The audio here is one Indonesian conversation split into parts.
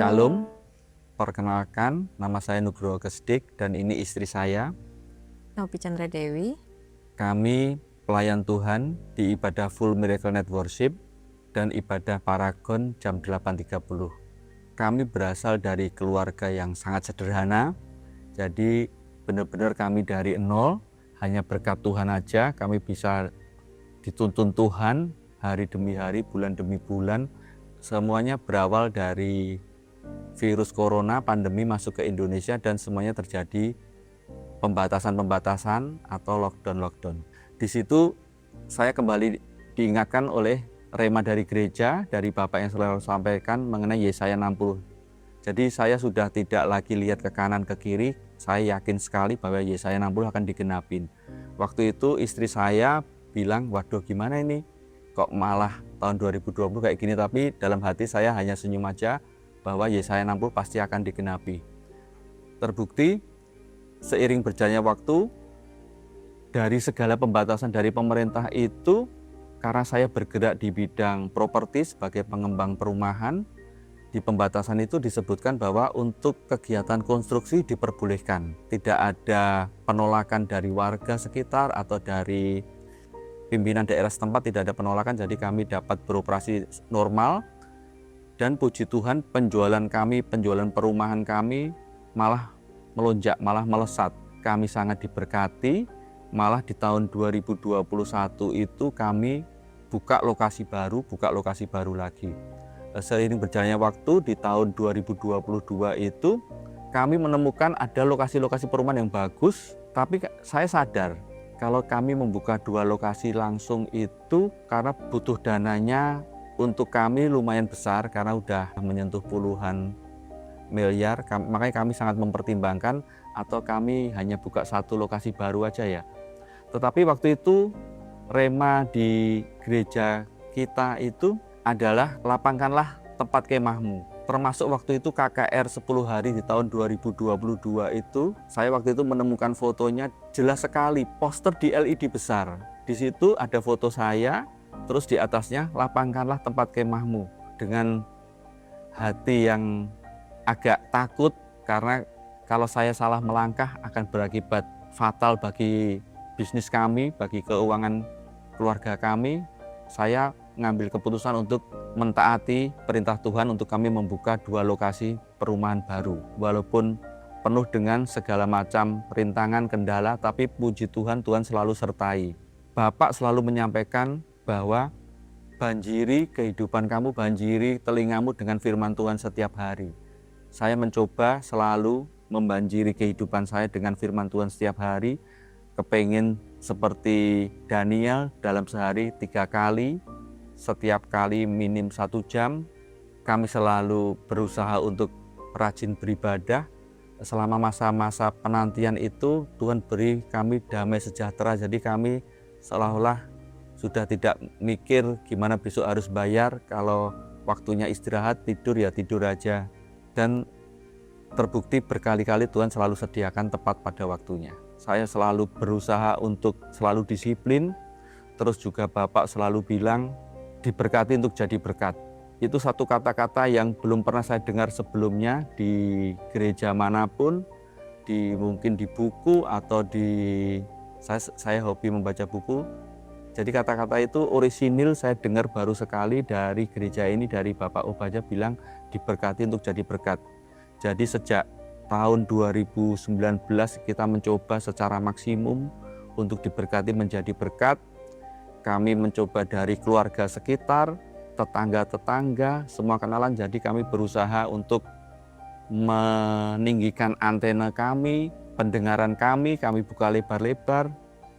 Shalom, perkenalkan nama saya Nugroho Kesdik dan ini istri saya. Novi Chandra Dewi. Kami pelayan Tuhan di ibadah Full Miracle Night Worship dan ibadah Paragon jam 8.30. Kami berasal dari keluarga yang sangat sederhana, jadi benar-benar kami dari nol, hanya berkat Tuhan aja kami bisa dituntun Tuhan hari demi hari, bulan demi bulan. Semuanya berawal dari virus corona, pandemi masuk ke Indonesia dan semuanya terjadi pembatasan-pembatasan atau lockdown-lockdown. Di situ saya kembali diingatkan oleh rema dari gereja, dari Bapak yang selalu sampaikan mengenai Yesaya 60. Jadi saya sudah tidak lagi lihat ke kanan ke kiri, saya yakin sekali bahwa Yesaya 60 akan digenapin. Waktu itu istri saya bilang, waduh gimana ini? Kok malah tahun 2020 kayak gini, tapi dalam hati saya hanya senyum aja bahwa Yesaya 60 pasti akan digenapi. Terbukti seiring berjalannya waktu, dari segala pembatasan dari pemerintah itu, karena saya bergerak di bidang properti sebagai pengembang perumahan, di pembatasan itu disebutkan bahwa untuk kegiatan konstruksi diperbolehkan. Tidak ada penolakan dari warga sekitar atau dari pimpinan daerah setempat, tidak ada penolakan, jadi kami dapat beroperasi normal. Dan puji Tuhan penjualan kami, penjualan perumahan kami malah melonjak, malah melesat. Kami sangat diberkati, malah di tahun 2021 itu kami buka lokasi baru lagi. Seiring berjalannya waktu di tahun 2022 itu kami menemukan ada lokasi-lokasi perumahan yang bagus, tapi saya sadar kalau kami membuka 2 lokasi langsung itu karena butuh dananya untuk kami lumayan besar karena udah menyentuh puluhan miliar, makanya kami sangat mempertimbangkan atau kami hanya buka 1 lokasi baru aja ya. Tetapi waktu itu rema di gereja kita itu adalah lapangkanlah tempat kemahmu. Termasuk waktu itu KKR 10 hari di tahun 2022 itu, saya waktu itu menemukan fotonya jelas sekali, poster di LED besar. Di situ ada foto saya, terus di atasnya lapangkanlah tempat kemahmu. Dengan hati yang agak takut karena kalau saya salah melangkah akan berakibat fatal bagi bisnis kami, bagi keuangan keluarga kami. Saya mengambil keputusan untuk mentaati perintah Tuhan untuk kami membuka 2 lokasi perumahan baru. Walaupun penuh dengan segala macam rintangan, kendala, tapi puji Tuhan, Tuhan selalu sertai. Bapak selalu menyampaikan bahwa banjiri kehidupan kamu, banjiri telingamu dengan firman Tuhan setiap hari. Saya mencoba selalu membanjiri kehidupan saya dengan firman Tuhan setiap hari. Kepengin seperti Daniel dalam sehari 3 kali, setiap kali minim 1 jam. Kami selalu berusaha untuk rajin beribadah. Selama masa-masa penantian itu Tuhan beri kami damai sejahtera, jadi kami seolah-olah sudah tidak mikir gimana besok harus bayar, kalau waktunya istirahat tidur ya tidur aja. Dan terbukti berkali-kali Tuhan selalu sediakan tepat pada waktunya. Saya selalu berusaha untuk selalu disiplin, terus juga Bapak selalu bilang diberkati untuk jadi berkat. Itu satu kata-kata yang belum pernah saya dengar sebelumnya di gereja manapun, mungkin di buku atau saya hobi membaca buku. Jadi kata-kata itu orisinil saya dengar baru sekali dari gereja ini, dari Bapak Obaja bilang diberkati untuk jadi berkat. Jadi sejak tahun 2019 kita mencoba secara maksimum untuk diberkati menjadi berkat. Kami mencoba dari keluarga sekitar, tetangga-tetangga, semua kenalan. Jadi kami berusaha untuk meninggikan antena kami, pendengaran kami buka lebar-lebar.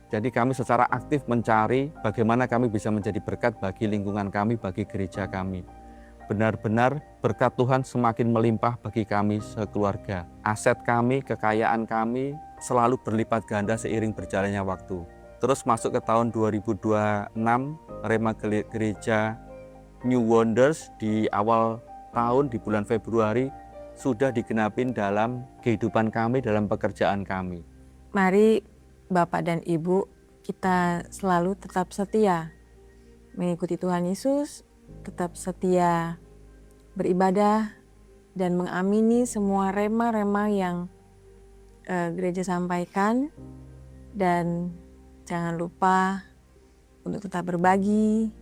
Jadi kami secara aktif mencari bagaimana kami bisa menjadi berkat bagi lingkungan kami, bagi gereja kami. Benar-benar berkat Tuhan semakin melimpah bagi kami sekeluarga. Aset kami, kekayaan kami selalu berlipat ganda seiring berjalannya waktu. Terus masuk ke tahun 2026, Rema Gereja New Wonders di awal tahun di bulan Februari sudah digenapin dalam kehidupan kami, dalam pekerjaan kami. Mari Bapak dan Ibu kita selalu tetap setia mengikuti Tuhan Yesus, tetap setia beribadah, dan mengamini semua rema-rema yang gereja sampaikan. Dan jangan lupa untuk tetap berbagi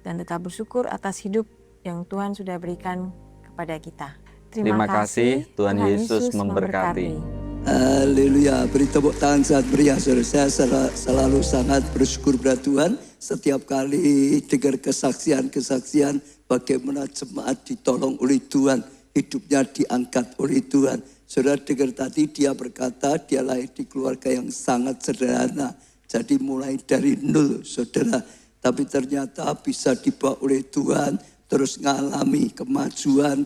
dan tetap bersyukur atas hidup yang Tuhan sudah berikan kepada kita. Terima kasih, Tuhan Yesus memberkati. Haleluya, beri tepuk tangan saat meriah saudara. Saya selalu sangat bersyukur pada Tuhan setiap kali dengar kesaksian-kesaksian bagaimana jemaat ditolong oleh Tuhan, hidupnya diangkat oleh Tuhan. Saudara dengar tadi dia berkata dia lahir di keluarga yang sangat sederhana. Jadi mulai dari nol saudara, tapi ternyata bisa dibawa oleh Tuhan terus ngalami kemajuan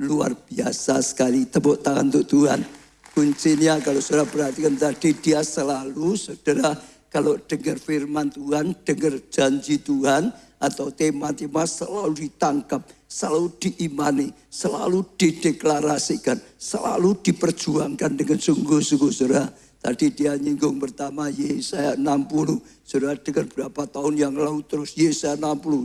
luar biasa sekali. Tepuk tangan untuk Tuhan. Kuncinya kalau saudara perhatikan tadi, dia selalu saudara kalau dengar firman Tuhan, dengar janji Tuhan atau tema-tema selalu ditangkap, selalu diimani, selalu dideklarasikan, selalu diperjuangkan dengan sungguh-sungguh saudara. Tadi dia nyinggung pertama Yesaya 60. Saudara dengar berapa tahun yang lalu terus Yesaya 60.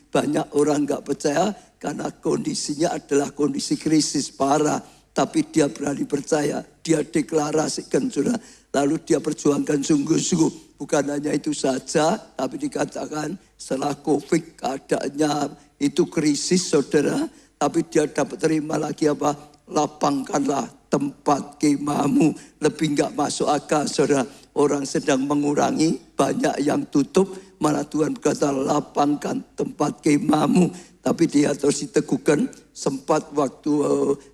Banyak orang gak percaya karena kondisinya adalah kondisi krisis parah. Tapi dia berani percaya, dia deklarasikan saudara. Lalu dia perjuangkan sungguh-sungguh. Bukan hanya itu saja, tapi dikatakan setelah COVID keadaannya itu krisis saudara. Tapi dia dapat terima lagi apa? Lapangkanlah tempat kemahmu. Lebih enggak masuk akal saudara. Orang sedang mengurangi, banyak yang tutup. Malah Tuhan berkata lapangkan tempat kemahmu. Tapi dia terus diteguhkan. Sempat waktu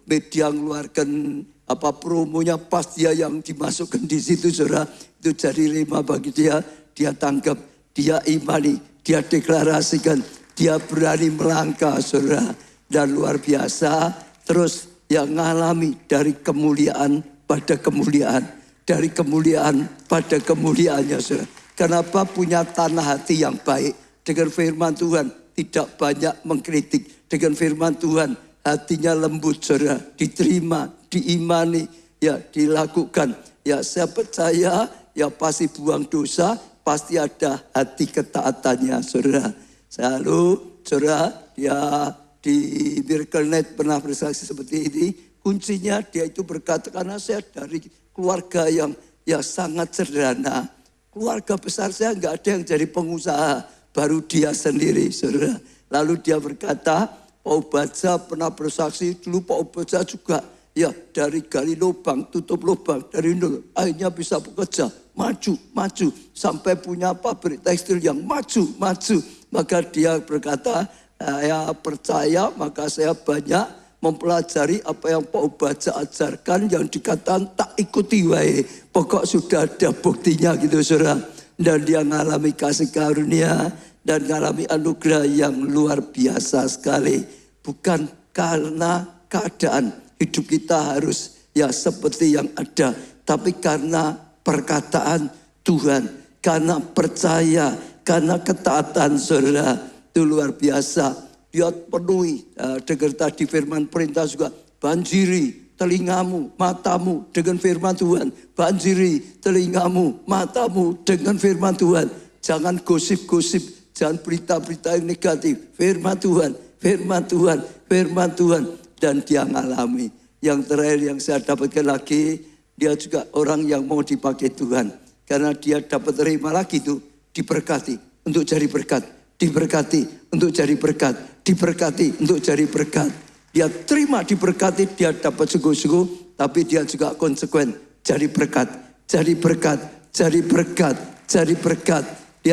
media mengeluarkan promonya, pas dia yang dimasukkan di situ saudara. Itu jadi rema bagi dia. Dia tangkap, dia imani, dia deklarasikan. Dia berani melangkah saudara. Dan luar biasa. Terus yang mengalami dari kemuliaan pada kemuliaan. Dari kemuliaan pada kemuliaannya saudara. Kenapa punya tanah hati yang baik. Dengan firman Tuhan tidak banyak mengkritik. Dengan firman Tuhan hatinya lembut saudara. Diterima, diimani, ya dilakukan. Ya saya percaya ya pasti buang dosa. Pasti ada hati ketaatannya saudara. Selalu saudara ya di Miracle.net pernah bersaksi seperti ini. Kuncinya dia itu berkata karena saya dari keluarga yang ya sangat sederhana. Keluarga besar saya nggak ada yang jadi pengusaha. Baru dia sendiri saudara. Lalu dia berkata Pak Obaja pernah bersaksi dulu Pak Obaja juga. Ya dari gali lubang tutup lubang dari nol. Akhirnya bisa bekerja. Maju. Sampai punya pabrik tekstil yang maju. Maka dia berkata saya percaya maka saya banyak mempelajari apa yang Pak Obaja ajarkan yang dikatakan tak ikuti wae. Pokok sudah ada buktinya gitu saudara. Dan dia mengalami kasih karunia dan mengalami anugerah yang luar biasa sekali. Bukan karena keadaan hidup kita harus ya seperti yang ada. Tapi karena perkataan Tuhan. Karena percaya. Karena ketaatan saudara. Itu luar biasa. Dia penuhi. Dengar tadi firman perintah juga. Banjiri telingamu, matamu dengan firman Tuhan. Banjiri telingamu, matamu dengan firman Tuhan. Jangan gosip-gosip. Jangan berita-berita yang negatif. Firman Tuhan. Dan dia ngalami. Yang terakhir yang saya dapatkan lagi. Dia juga orang yang mau dipakai Tuhan. Karena dia dapat terima lagi itu. Diberkati untuk jadi berkat. Diberkati untuk jadi berkat. Diberkati untuk jadi berkat. Dia terima diberkati, dia dapat sungguh-sungguh. Tapi dia juga konsekuen. Jadi berkat. Dia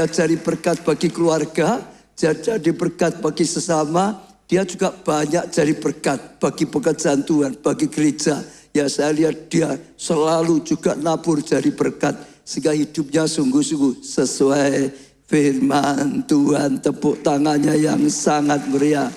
jadi berkat bagi keluarga. Dia jadi berkat bagi sesama. Dia juga banyak jadi berkat bagi pekerjaan Tuhan, bagi gereja. Ya saya lihat dia selalu juga nabur jadi berkat. Sehingga hidupnya sungguh-sungguh sesuai firman Tuhan. Tepuk tangannya yang sangat meriah.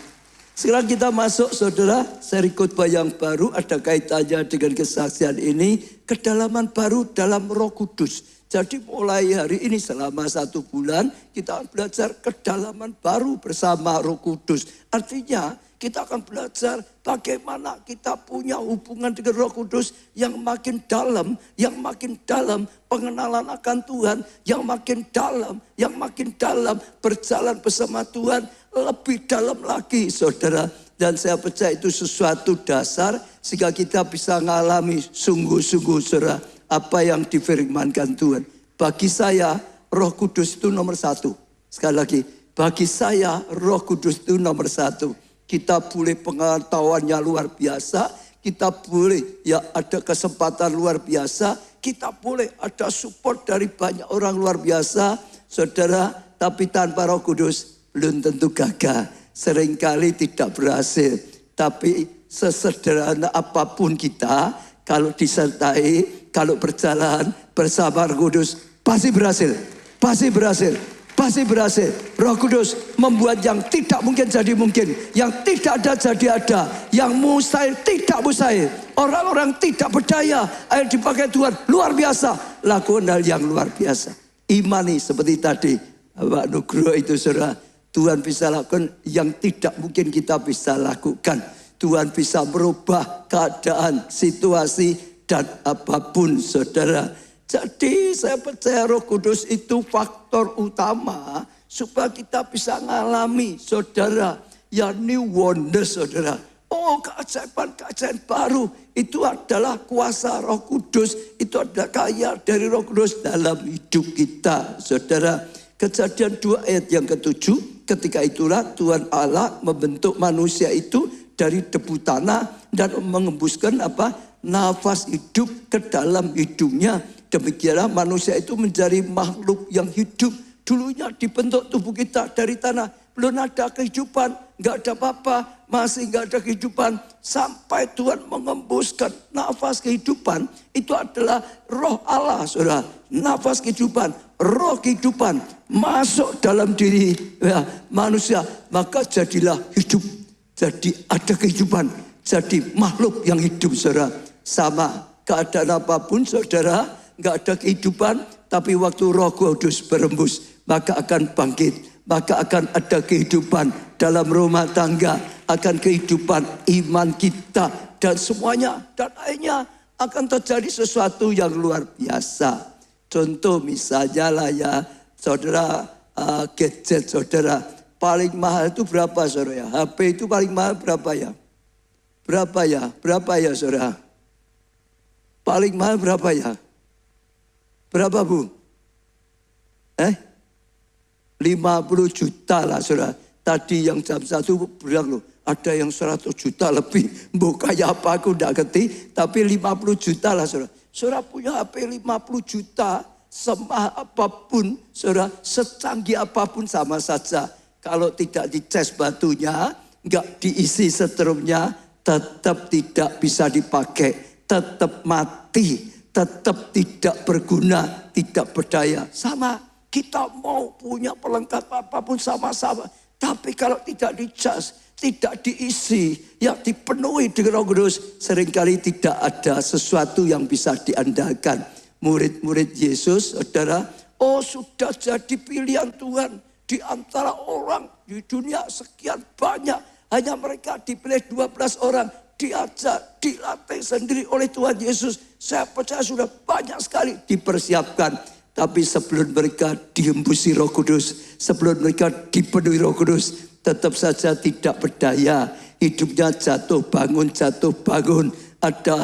Sekarang kita masuk saudara, seri khotbah yang baru ada kaitannya dengan kesaksian ini. Kedalaman baru dalam Roh Kudus. Jadi mulai hari ini selama 1 bulan kita akan belajar kedalaman baru bersama Roh Kudus. Artinya kita akan belajar bagaimana kita punya hubungan dengan Roh Kudus yang makin dalam pengenalan akan Tuhan, yang makin dalam berjalan bersama Tuhan. lebih dalam lagi, saudara. Dan saya percaya itu sesuatu dasar sehingga kita bisa mengalami sungguh-sungguh, saudara, apa yang difirmankan Tuhan. Bagi saya, Roh Kudus itu nomor satu. Sekali lagi, bagi saya Roh Kudus itu nomor satu. Kita boleh pengetahuannya luar biasa, kita boleh ya ada kesempatan luar biasa, kita boleh ada support dari banyak orang luar biasa, saudara. Tapi tanpa Roh Kudus belum tentu gagah, seringkali tidak berhasil. Tapi sesederhana apapun kita, kalau disertai, kalau berjalan bersama Roh Kudus, pasti berhasil, pasti berhasil. Pasti berhasil. Roh Kudus membuat yang tidak mungkin jadi mungkin, yang tidak ada jadi ada, yang mustahil tidak mustahil. Orang-orang tidak berdaya, air dipakai Tuhan luar biasa, lakukan hal yang luar biasa. Imani seperti tadi Pak Nugroho itu, saudara. Tuhan bisa lakukan yang tidak mungkin kita bisa lakukan. Tuhan bisa merubah keadaan, situasi, dan apapun, saudara. Jadi saya percaya Roh Kudus itu faktor utama supaya kita bisa mengalami, saudara, ya new wonder, saudara. Oh, keajaiban-keajaiban baru itu adalah kuasa Roh Kudus, itu ada karya dari Roh Kudus dalam hidup kita, saudara. Kejadian 2 ayat yang ke-7, ketika itulah Tuhan Allah membentuk manusia itu dari debu tanah dan mengembuskan nafas hidup ke dalam hidungnya. Demikianlah manusia itu menjadi makhluk yang hidup. Dulunya dibentuk tubuh kita dari tanah. Belum ada kehidupan, nggak ada apa-apa, masih nggak ada kehidupan. Sampai Tuhan mengembuskan nafas kehidupan. Itu adalah roh Allah, saudara. Nafas kehidupan, roh kehidupan masuk dalam diri ya, manusia. Maka jadilah hidup. Jadi ada kehidupan. Jadi makhluk yang hidup, saudara. Sama keadaan apapun, saudara. Nggak ada kehidupan, tapi waktu Roh Kudus berembus, maka akan bangkit, maka akan ada kehidupan dalam rumah tangga, akan kehidupan iman kita, dan semuanya, dan akhirnya akan terjadi sesuatu yang luar biasa. Contoh misalnya lah ya, saudara, gadget saudara, paling mahal itu berapa, saudara ya? HP itu paling mahal berapa ya? Berapa ya saudara? Paling mahal berapa ya? Berapa Bu? 50 juta lah, saudara. Tadi yang jam 1 bilang loh, ada yang 100 juta lebih. Mbok kayak apa aku enggak ngerti, tapi 50 juta lah, saudara. Saudara punya HP 50 juta, semahal apapun, saudara, secanggih apapun sama saja. Kalau tidak dicas batunya, enggak diisi setrumnya, tetap tidak bisa dipakai, tetap mati. Tetap tidak berguna, tidak berdaya. Sama, kita mau punya pelengkap apapun sama-sama. Tapi kalau tidak dicas, tidak diisi, yang dipenuhi dengan Roh Kudus, seringkali tidak ada sesuatu yang bisa diandalkan. Murid-murid Yesus, saudara, oh sudah jadi pilihan Tuhan. Di antara orang di dunia sekian banyak, hanya mereka dipilih 12 orang. Diajar, dilatih sendiri oleh Tuhan Yesus. Saya percaya sudah banyak sekali dipersiapkan. Tapi sebelum mereka dihembusi Roh Kudus, sebelum mereka dipenuhi Roh Kudus, tetap saja tidak berdaya. Hidupnya jatuh bangun. Ada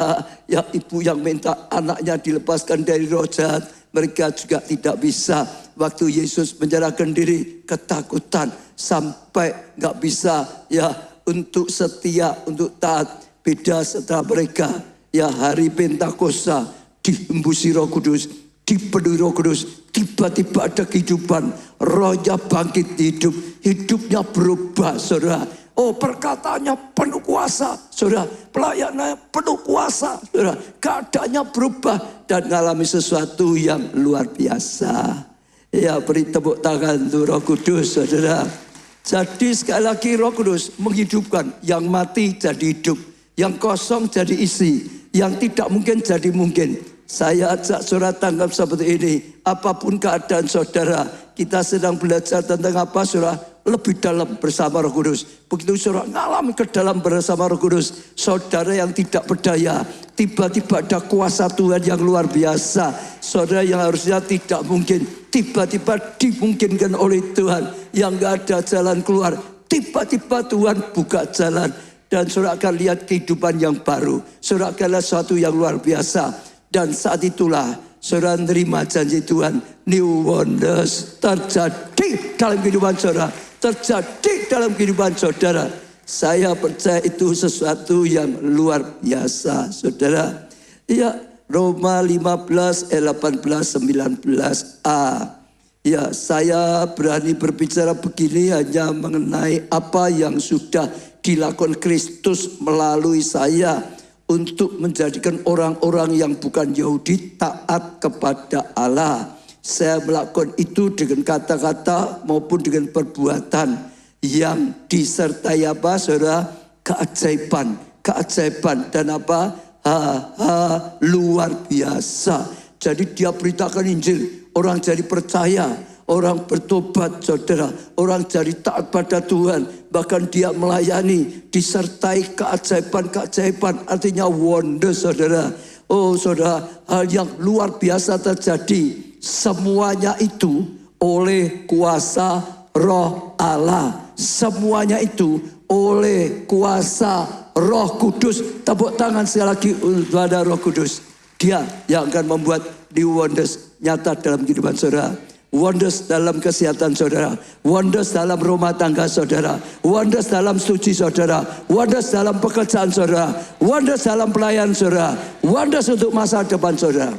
ya ibu yang minta anaknya dilepaskan dari roh jahat. Mereka juga tidak bisa. Waktu Yesus menyerahkan diri, ketakutan sampai nggak bisa ya untuk setia, untuk taat. Beda setelah mereka ya hari Pentakosta dihembusi Roh Kudus, dipenuhi Roh Kudus, tiba-tiba ada kehidupan, rohnya bangkit hidup, hidupnya berubah, saudara. Oh, perkataannya penuh kuasa, saudara. Pelayanannya penuh kuasa, saudara. Keadaannya berubah dan mengalami sesuatu yang luar biasa. Ya, beri tepuk tangan untuk Roh Kudus, saudara. Jadi sekali lagi Roh Kudus menghidupkan, yang mati jadi hidup, yang kosong jadi isi, yang tidak mungkin jadi mungkin. Saya ajak saudara tanggap seperti ini. Apapun keadaan saudara, kita sedang belajar tentang apa, saudara? Lebih dalam bersama Roh Kudus. Begitu saudara ngalami ke dalam bersama Roh Kudus, saudara yang tidak berdaya, tiba-tiba ada kuasa Tuhan yang luar biasa. Saudara yang harusnya tidak mungkin, tiba-tiba dimungkinkan oleh Tuhan. Yang gak ada jalan keluar, tiba-tiba Tuhan buka jalan. Dan saudara akan lihat kehidupan yang baru. Saudara akan lihat sesuatu yang luar biasa. Dan saat itulah saudara menerima janji Tuhan. New wonders terjadi dalam kehidupan saudara. Terjadi dalam kehidupan saudara. Saya percaya itu sesuatu yang luar biasa, saudara. Ya, Roma 15, 18, 19a. Ya, saya berani berbicara begini hanya mengenai apa yang sudah dilakukan Kristus melalui saya untuk menjadikan orang-orang yang bukan Yahudi taat kepada Allah. Saya melakukan itu dengan kata-kata maupun dengan perbuatan yang disertai apa, saudara? Keajaiban, keajaiban dan apa? Luar biasa. Jadi dia beritakan Injil, orang jadi percaya, orang bertobat, saudara, orang jadi taat pada Tuhan, bahkan dia melayani disertai keajaiban-keajaiban, artinya wonder, saudara. Oh saudara, hal yang luar biasa terjadi. Semuanya itu oleh kuasa Roh Allah. Semuanya itu oleh kuasa Roh Kudus. Tepuk tangan sekali lagi kepada Roh Kudus. Dia yang akan membuat new wonders nyata dalam kehidupan saudara. Wonders dalam kesehatan saudara. Wonders dalam rumah tangga saudara. Wonders dalam studi saudara. Wonders dalam pekerjaan saudara. Wonders dalam pelayanan saudara. Wonders untuk masa depan saudara.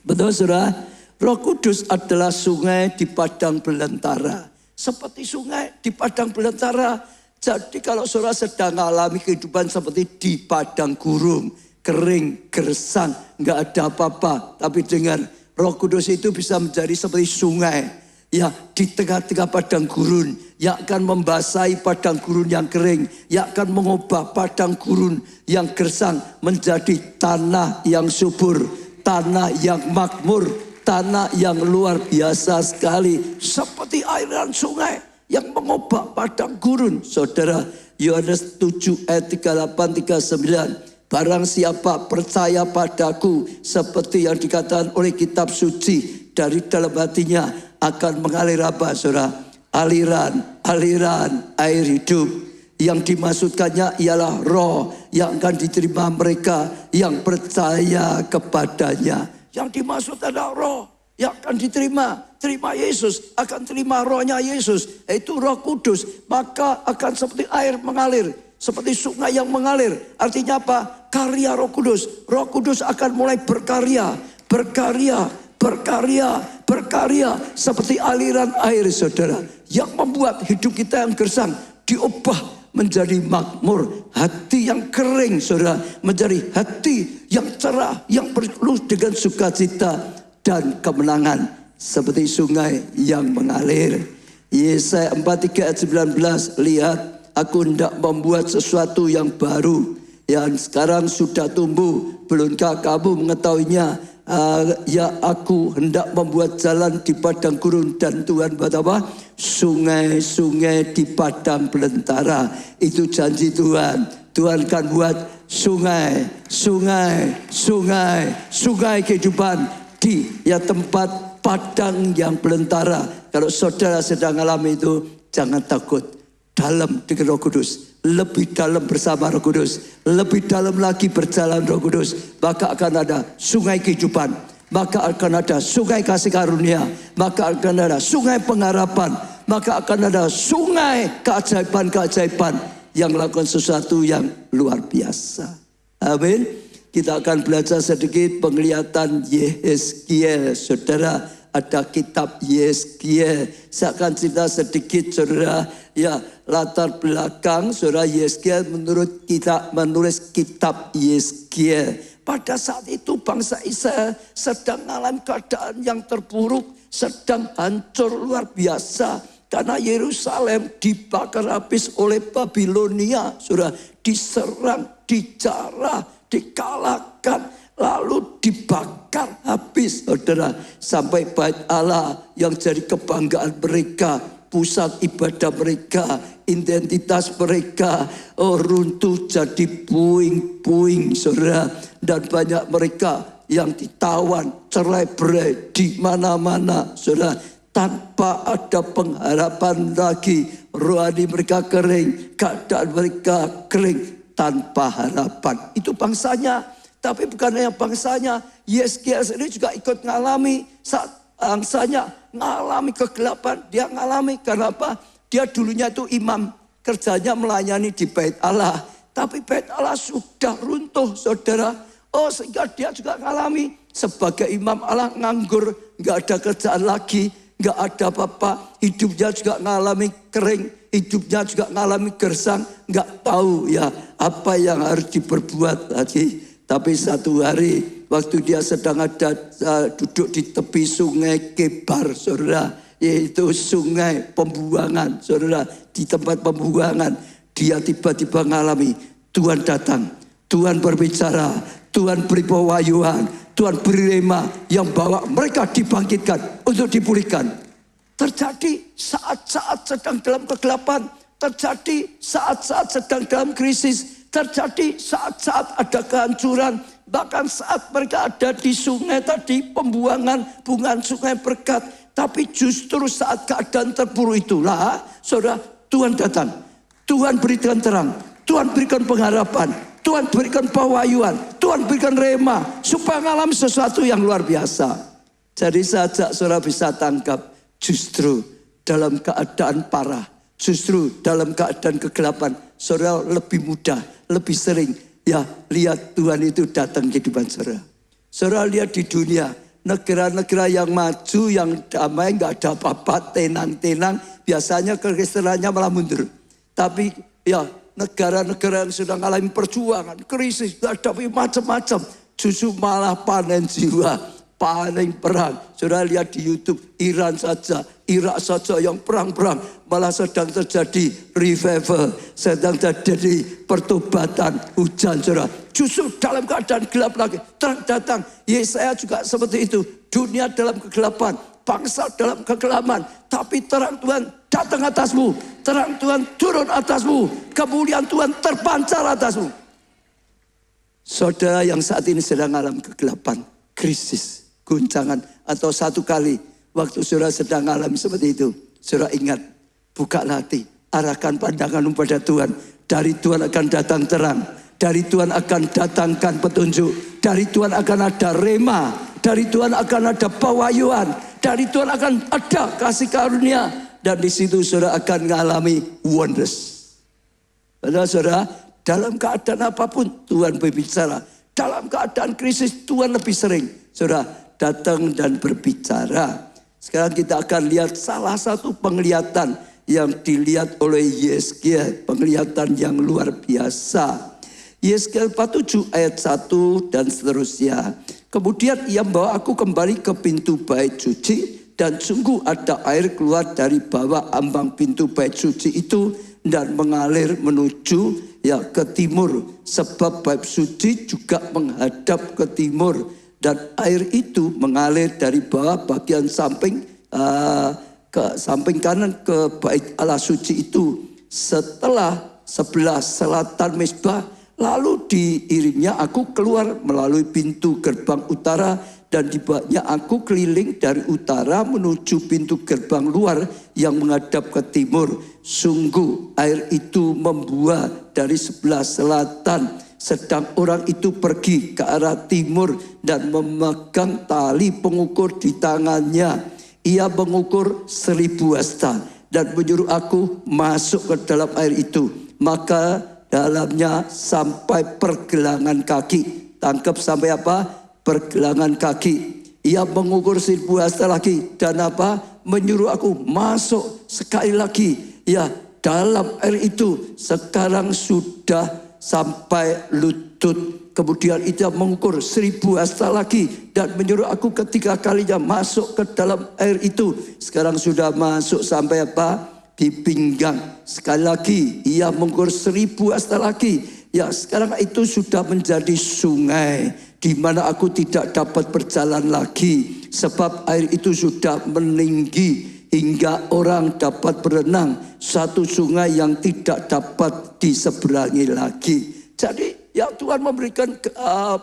Betul saudara? Roh Kudus adalah sungai di padang belantara. Seperti sungai di padang belantara. Jadi kalau saudara sedang mengalami kehidupan seperti di padang gurun, kering, gersang, nggak ada apa-apa. Tapi dengan Roh Kudus itu bisa menjadi seperti sungai ya di tengah-tengah padang gurun yang akan membasahi padang gurun yang kering, yang akan mengubah padang gurun yang gersang menjadi tanah yang subur, tanah yang makmur, tanah yang luar biasa sekali, seperti aliran sungai yang mengubah padang gurun. Saudara, Yohanes 7 ayat 38, 39. Barang siapa percaya padaku, seperti yang dikatakan oleh kitab suci, dari dalam hatinya akan mengalir apa, saudara? Aliran air hidup. Yang dimaksudkannya ialah roh yang akan diterima mereka yang percaya kepadanya. Yang dimaksud adalah roh yang akan diterima. Terima Yesus, akan terima rohnya Yesus, yaitu Roh Kudus. Maka akan seperti air mengalir, seperti sungai yang mengalir. Artinya apa? Karya Roh Kudus. Roh Kudus akan mulai berkarya. Seperti aliran air, saudara. Yang membuat hidup kita yang gersang diubah menjadi makmur. Hati yang kering, saudara, menjadi hati yang cerah, yang penuh dengan sukacita dan kemenangan. Seperti sungai yang mengalir. Yesaya 43 ayat 19. Lihat, aku hendak membuat sesuatu yang baru, yang sekarang sudah tumbuh. Belumkah kamu mengetahuinya? Ya, aku hendak membuat jalan di padang gurun. Dan Tuhan buat apa? Sungai-sungai di padang belantara. Itu janji Tuhan. Tuhan akan buat sungai kehidupan di tempat padang yang belantara. Kalau saudara sedang alami itu, jangan takut. Dalam dengan Roh Kudus, lebih dalam bersama Roh Kudus, lebih dalam lagi berjalan Roh Kudus, maka akan ada sungai kehidupan, maka akan ada sungai kasih karunia, maka akan ada sungai pengharapan, maka akan ada sungai keajaiban-keajaiban yang melakukan sesuatu yang luar biasa. Amin. Kita akan belajar sedikit penglihatan Yehezkiel, saudara. Ada kitab Yehezkiel. Saya akan cerita sedikit, saudara. Ya, latar belakang saudara Yehezkiel menurut kita menulis kitab Yehezkiel. Pada saat itu bangsa Israel sedang mengalami keadaan yang terburuk, sedang hancur luar biasa. Karena Yerusalem dibakar habis oleh Babilonia, saudara. Diserang, dijarah, dikalahkan. Lalu dibakar habis, saudara. Sampai bait Allah yang jadi kebanggaan mereka, pusat ibadah mereka, identitas mereka, runtuh jadi puing-puing, saudara. Dan banyak mereka yang ditawan, cerai-berai di mana-mana, saudara. Tanpa ada pengharapan lagi. rohani mereka kering, keadaan mereka kering tanpa harapan. Itu bangsanya. Tapi bukan hanya bangsanya, Yeskia sendiri juga ikut ngalami saat bangsanya ngalami kegelapan. Dia ngalami karena apa? Dia dulunya itu imam, kerjanya melayani di bait Allah. Tapi bait Allah sudah runtuh, saudara. Oh, sehingga dia juga ngalami sebagai imam Allah nganggur, nggak ada kerjaan lagi, nggak ada apa-apa. Hidupnya juga ngalami kering, hidupnya juga ngalami gersang, nggak tahu ya apa yang harus diperbuat lagi. Tapi satu hari waktu dia sedang ada duduk di tepi sungai Kebar, saudara, yaitu sungai pembuangan, saudara, di tempat pembuangan, dia tiba-tiba mengalami Tuhan datang, Tuhan berbicara, Tuhan beri pewahyuan, Tuhan beri rema yang bawa mereka dibangkitkan untuk dipulihkan. Terjadi saat-saat sedang dalam kegelapan, terjadi saat-saat sedang dalam krisis, terjadi saat-saat ada kehancuran, bahkan saat mereka ada di sungai tadi, pembuangan sungai berkat. Tapi justru saat keadaan terpuruk itulah, saudara, Tuhan datang. Tuhan berikan terang, Tuhan berikan pengharapan, Tuhan berikan pewahyuan, Tuhan berikan rema, supaya mengalami sesuatu yang luar biasa. Jadi saja saudara bisa tangkap, justru dalam keadaan parah, justru dalam keadaan kegelapan, saudara lebih mudah, lebih sering ya lihat Tuhan itu datang ke kehidupan saudara. Saudara lihat di dunia, negara-negara yang maju, yang damai, nggak ada apa-apa, tenang-tenang, biasanya kekristenannya malah mundur. Tapi ya negara-negara yang sedang mengalami perjuangan, krisis, hadapi macam-macam, justru malah panen jiwa, panen perang. Saudara lihat di YouTube, Iran saja, Irak saja yang perang-perang, malah sedang terjadi revival, sedang terjadi pertobatan, hujan, saudara. Justru dalam keadaan gelap lagi, terang datang. Yesaya juga seperti itu. Dunia dalam kegelapan, bangsa dalam kegelapan, tapi terang Tuhan datang atasmu, terang Tuhan turun atasmu, kemuliaan Tuhan terpancar atasmu. Saudara yang saat ini sedang mengalami kegelapan, krisis, guncangan, atau satu kali waktu saudara sedang mengalami seperti itu, saudara ingat, bukalah hati, arahkan pandanganmu pada Tuhan. Dari Tuhan akan datang terang, dari Tuhan akan datangkan petunjuk, dari Tuhan akan ada rema, dari Tuhan akan ada pewahyuan, dari Tuhan akan ada kasih karunia, dan di situ saudara akan mengalami wonders. Padahal saudara, dalam keadaan apapun Tuhan berbicara, dalam keadaan krisis Tuhan lebih sering saudara datang dan berbicara. Sekarang kita akan lihat salah satu penglihatan yang dilihat oleh Yeskia, penglihatan yang luar biasa. Yeskia 47 ayat 1 dan seterusnya. Kemudian ia membawa aku kembali ke pintu bait suci, dan sungguh ada air keluar dari bawah ambang pintu bait suci itu dan mengalir menuju ya ke timur, sebab bait suci juga menghadap ke timur. Dan air itu mengalir dari bawah bagian samping ke samping kanan ke bait Allah suci itu, setelah sebelah selatan mezbah. Lalu diiringnya aku keluar melalui pintu gerbang utara, dan dibawanya aku keliling dari utara menuju pintu gerbang luar yang menghadap ke timur. Sungguh air itu membuah dari sebelah selatan, sedang orang itu pergi ke arah timur dan memegang tali pengukur di tangannya. Ia mengukur 1000 hasta dan menyuruh aku masuk ke dalam air itu. Maka dalamnya sampai pergelangan kaki. Tangkap sampai apa? Pergelangan kaki. Ia mengukur 1000 hasta lagi. Dan apa? Menyuruh aku masuk sekali lagi. Ya, dalam air itu sekarang sudah sampai lutut. Kemudian ia mengukur 1000 hasta lagi dan menyuruh aku ketiga kalinya masuk ke dalam air itu. Sekarang sudah masuk sampai apa? Di pinggang. Sekali lagi ia mengukur 1000 hasta lagi. Ya, sekarang itu sudah menjadi sungai di mana aku tidak dapat berjalan lagi, sebab air itu sudah meninggi hingga orang dapat berenang. Satu sungai yang tidak dapat diseberangi lagi. Jadi ya Tuhan memberikan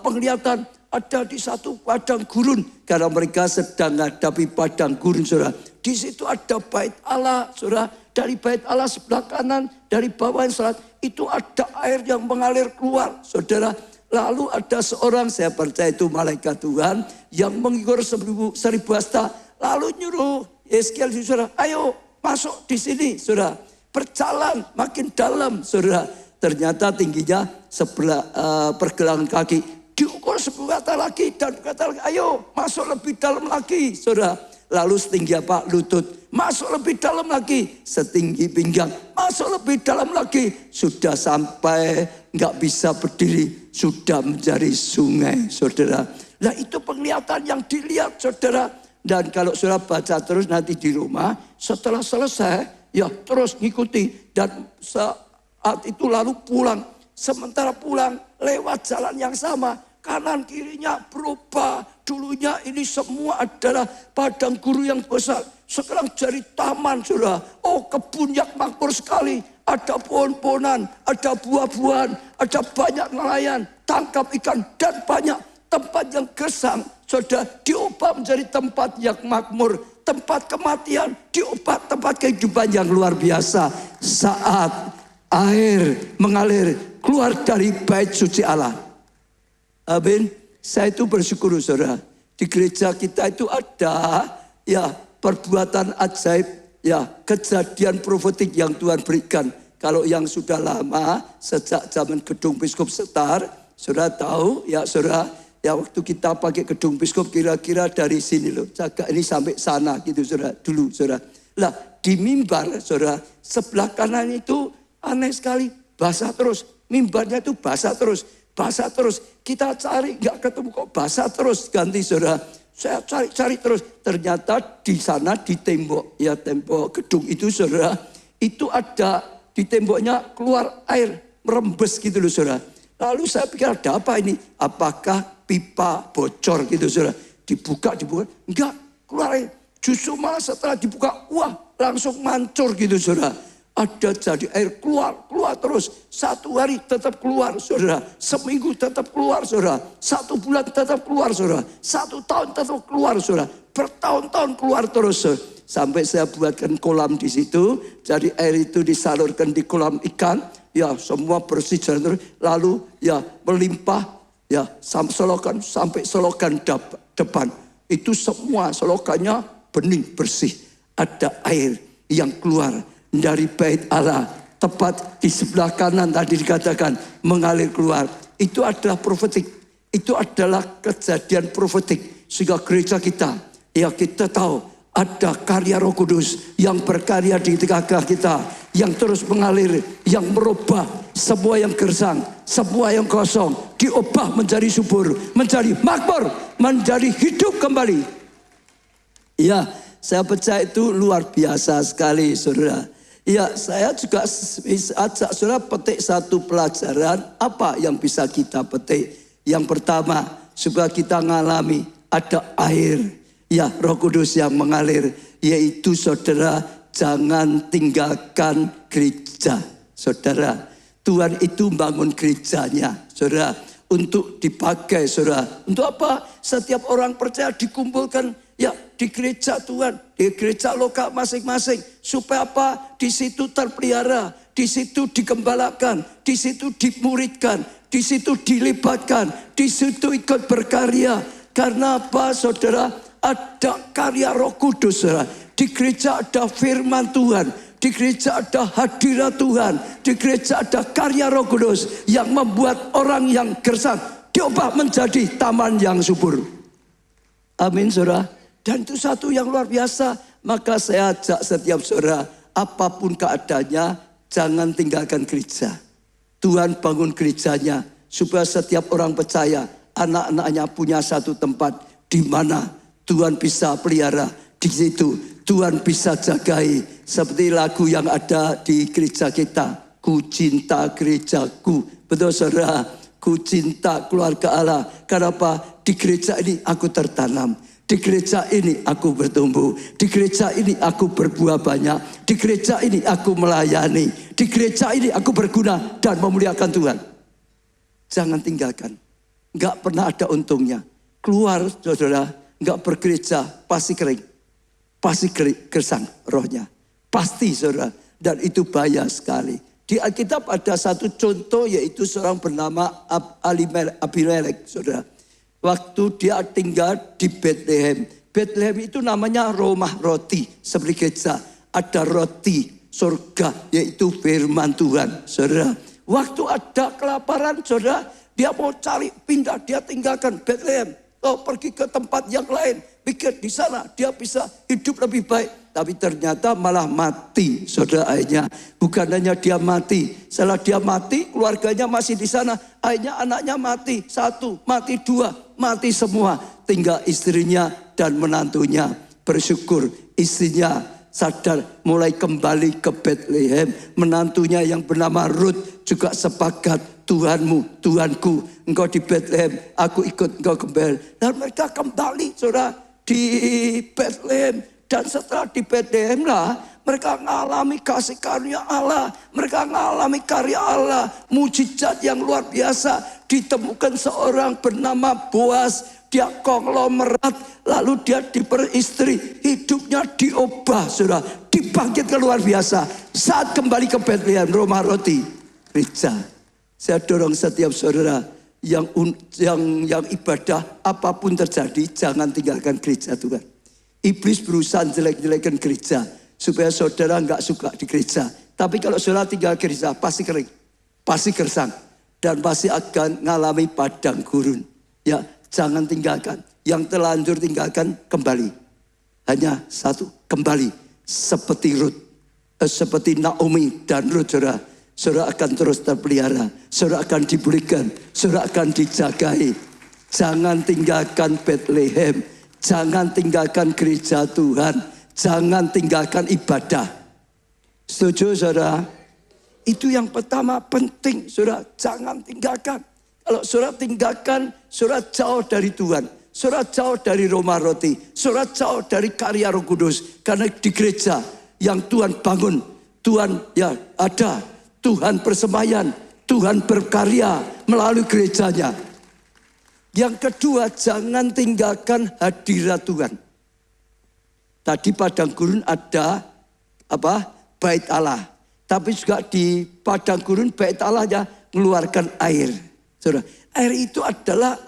penglihatan ada di satu padang gurun, karena mereka sedang menghadapi padang gurun, saudara. Di situ ada bait Allah, saudara. dari bait Allah sebelah kanan, dari bawah yang salat, itu ada air yang mengalir keluar, saudara. Lalu ada seorang, saya percaya itu malaikat Tuhan, yang mengigur seribu hasta, lalu nyuruh Yeskiel, saudara, ayo masuk di sini, saudara. Berjalan makin dalam, saudara. Ternyata tingginya sebelah pergelangan kaki. Diukur sebuah kata lagi dan berkata lagi, ayo masuk lebih dalam lagi, saudara. Lalu setinggi apa? Lutut. Masuk lebih dalam lagi, setinggi pinggang. Masuk lebih dalam lagi, sudah sampai nggak bisa berdiri, sudah menjadi sungai, saudara. Nah itu penglihatan yang dilihat, saudara. Dan kalau saudara baca terus nanti di rumah, setelah selesai, ya terus ngikuti. Dan saat itu lalu pulang. Sementara pulang lewat jalan yang sama, kanan kirinya berubah. Dulunya ini semua adalah padang gurun yang besar. Sekarang jadi taman, saudara. Oh, kebun yang makmur sekali. Ada pohon-pohonan, ada buah-buahan, ada banyak nelayan, tangkap ikan, dan banyak tempat yang gersang. Saudara, diubah menjadi tempat yang makmur. Tempat kematian diubah tempat kehidupan yang luar biasa. Saat air mengalir keluar dari bait suci Allah. Amin. Saya itu bersyukur, saudara. Di gereja kita itu ada ya perbuatan ajaib, ya kejadian profetik yang Tuhan berikan. Kalau yang sudah lama sejak zaman gedung Piskup Setar, saudara tahu ya saudara, ya waktu kita pakai gedung Piskup kira-kira dari sini loh, jaga ini sampai sana gitu saudara, dulu saudara. Lah di mimbar saudara, sebelah kanan itu aneh sekali, basah terus. Mimbarnya itu basah terus. Basah terus, kita cari nggak ketemu kok basah terus, ganti saudara. Saya cari terus, ternyata di sana di tembok, ya tembok gedung itu saudara, itu ada di temboknya keluar air merembes gitu loh saudara. Lalu saya pikir ada apa ini? Apakah pipa bocor gitu saudara? Dibuka, enggak keluar air. Justru malah setelah dibuka, wah langsung mancur gitu saudara. Ada jadi air keluar terus. 1 hari tetap keluar, saudara. Seminggu tetap keluar, saudara. 1 bulan tetap keluar, saudara. 1 tahun tetap keluar, saudara. Bertahun-tahun keluar terus, saudara. Sampai saya buatkan kolam di situ. Jadi air itu disalurkan di kolam ikan. Ya semua bersih terus. Lalu ya melimpah. Ya selokan sampai selokan depan. Itu semua selokannya bening bersih. Ada air yang keluar dari bait Allah, tepat di sebelah kanan tadi dikatakan mengalir keluar. Itu adalah profetik, itu adalah kejadian profetik. Sehingga gereja kita, ya kita tahu ada karya Roh Kudus yang berkarya di tengah-tengah kita, yang terus mengalir, yang merubah semua yang gersang, semua yang kosong, diubah menjadi subur, menjadi makmur, menjadi hidup kembali. Ya, saya percaya itu luar biasa sekali, saudara. Ya, saya juga ajak saudara petik satu pelajaran apa yang bisa kita petik. Yang pertama, supaya kita ngalami ada air, ya Roh Kudus yang mengalir, yaitu saudara jangan tinggalkan gereja. Saudara, Tuhan itu bangun gerejanya, saudara, untuk dipakai, saudara. Untuk apa? Setiap orang percaya dikumpulkan ya di gereja Tuhan, di gereja lokal masing-masing. Supaya apa? Di situ terpelihara, di situ digembalakan, di situ dimuridkan, di situ dilibatkan, di situ ikut berkarya. Karena apa, saudara? Ada karya Roh Kudus, saudara. Di gereja ada firman Tuhan, di gereja ada hadirat Tuhan, di gereja ada karya Roh Kudus yang membuat orang yang gersang diubah menjadi taman yang subur. Amin, saudara. Dan itu satu yang luar biasa. Maka saya ajak setiap saudara, apapun keadaannya, jangan tinggalkan gereja. Tuhan bangun gerejanya supaya setiap orang percaya, anak-anaknya punya satu tempat di mana Tuhan bisa pelihara. Di situ Tuhan bisa jagai. Seperti lagu yang ada di gereja kita, ku cinta gerejaku. Betul saudara, ku cinta keluarga Allah. Kenapa? Di gereja ini aku tertanam. Di gereja ini aku bertumbuh. Di gereja ini aku berbuah banyak. Di gereja ini aku melayani. Di gereja ini aku berguna dan memuliakan Tuhan. Jangan tinggalkan. Enggak pernah ada untungnya. Keluar saudara, enggak bergereja pasti kering. Pasti gersang rohnya. Pasti saudara. Dan itu bahaya sekali. Di Alkitab ada satu contoh yaitu seorang bernama Abimelek, saudara. Waktu dia tinggal di Bethlehem. Bethlehem itu namanya rumah roti, seperti gereja. Ada roti surga, yaitu firman Tuhan, saudara. Waktu ada kelaparan, saudara, dia mau cari pindah, dia tinggalkan Bethlehem. Pergi ke tempat yang lain, pikir di sana dia bisa hidup lebih baik. Tapi ternyata malah mati, saudara, akhirnya. Bukan hanya dia mati, setelah dia mati, keluarganya masih di sana. Akhirnya anaknya mati, 1, mati 2, mati semua. Tinggal istrinya dan menantunya. Bersyukur istrinya sadar mulai kembali ke Bethlehem. Menantunya yang bernama Ruth juga sepakat. Tuhanmu, Tuhanku, engkau di Bethlehem, aku ikut engkau kembali. Dan mereka kembali, saudara, di Bethlehem. Dan setelah di Bethlehem lah, mereka mengalami kasih karunia Allah. Mereka mengalami karya Allah. Mujizat yang luar biasa. Ditemukan seorang bernama Boaz. Dia konglomerat, lalu dia diperistri. Hidupnya diubah, saudara. Dibangkitkan luar biasa. Saat kembali ke Bethlehem, rumah roti, gereja. Saya dorong setiap saudara yang ibadah, apapun terjadi, jangan tinggalkan gereja Tuhan. Iblis berusaha jelek-jelekan gereja supaya saudara nggak suka di gereja. Tapi kalau saudara tinggal gereja, pasti kering, pasti gersang, dan pasti akan mengalami padang gurun. Ya, jangan tinggalkan. Yang terlanjur tinggalkan, kembali. Hanya satu, kembali. Seperti Ruth, seperti Naomi dan Ruth, saudara. Saudara akan terus terpelihara, saudara akan diberikan, saudara akan dijagai. Jangan tinggalkan Bethlehem, jangan tinggalkan gereja Tuhan, jangan tinggalkan ibadah. Setuju, saudara? Itu yang pertama penting, saudara, jangan tinggalkan. Kalau saudara tinggalkan, saudara jauh dari Tuhan, saudara jauh dari rumah roti, saudara jauh dari karya Roh Kudus. Karena di gereja yang Tuhan bangun, Tuhan ya ada. Tuhan persembayan, Tuhan berkarya melalui gerejanya. Yang kedua, jangan tinggalkan hadirat Tuhan. Tadi padang gurun ada bait Allah. Tapi juga di padang gurun bait Allah ya mengeluarkan air. Saudara, air itu adalah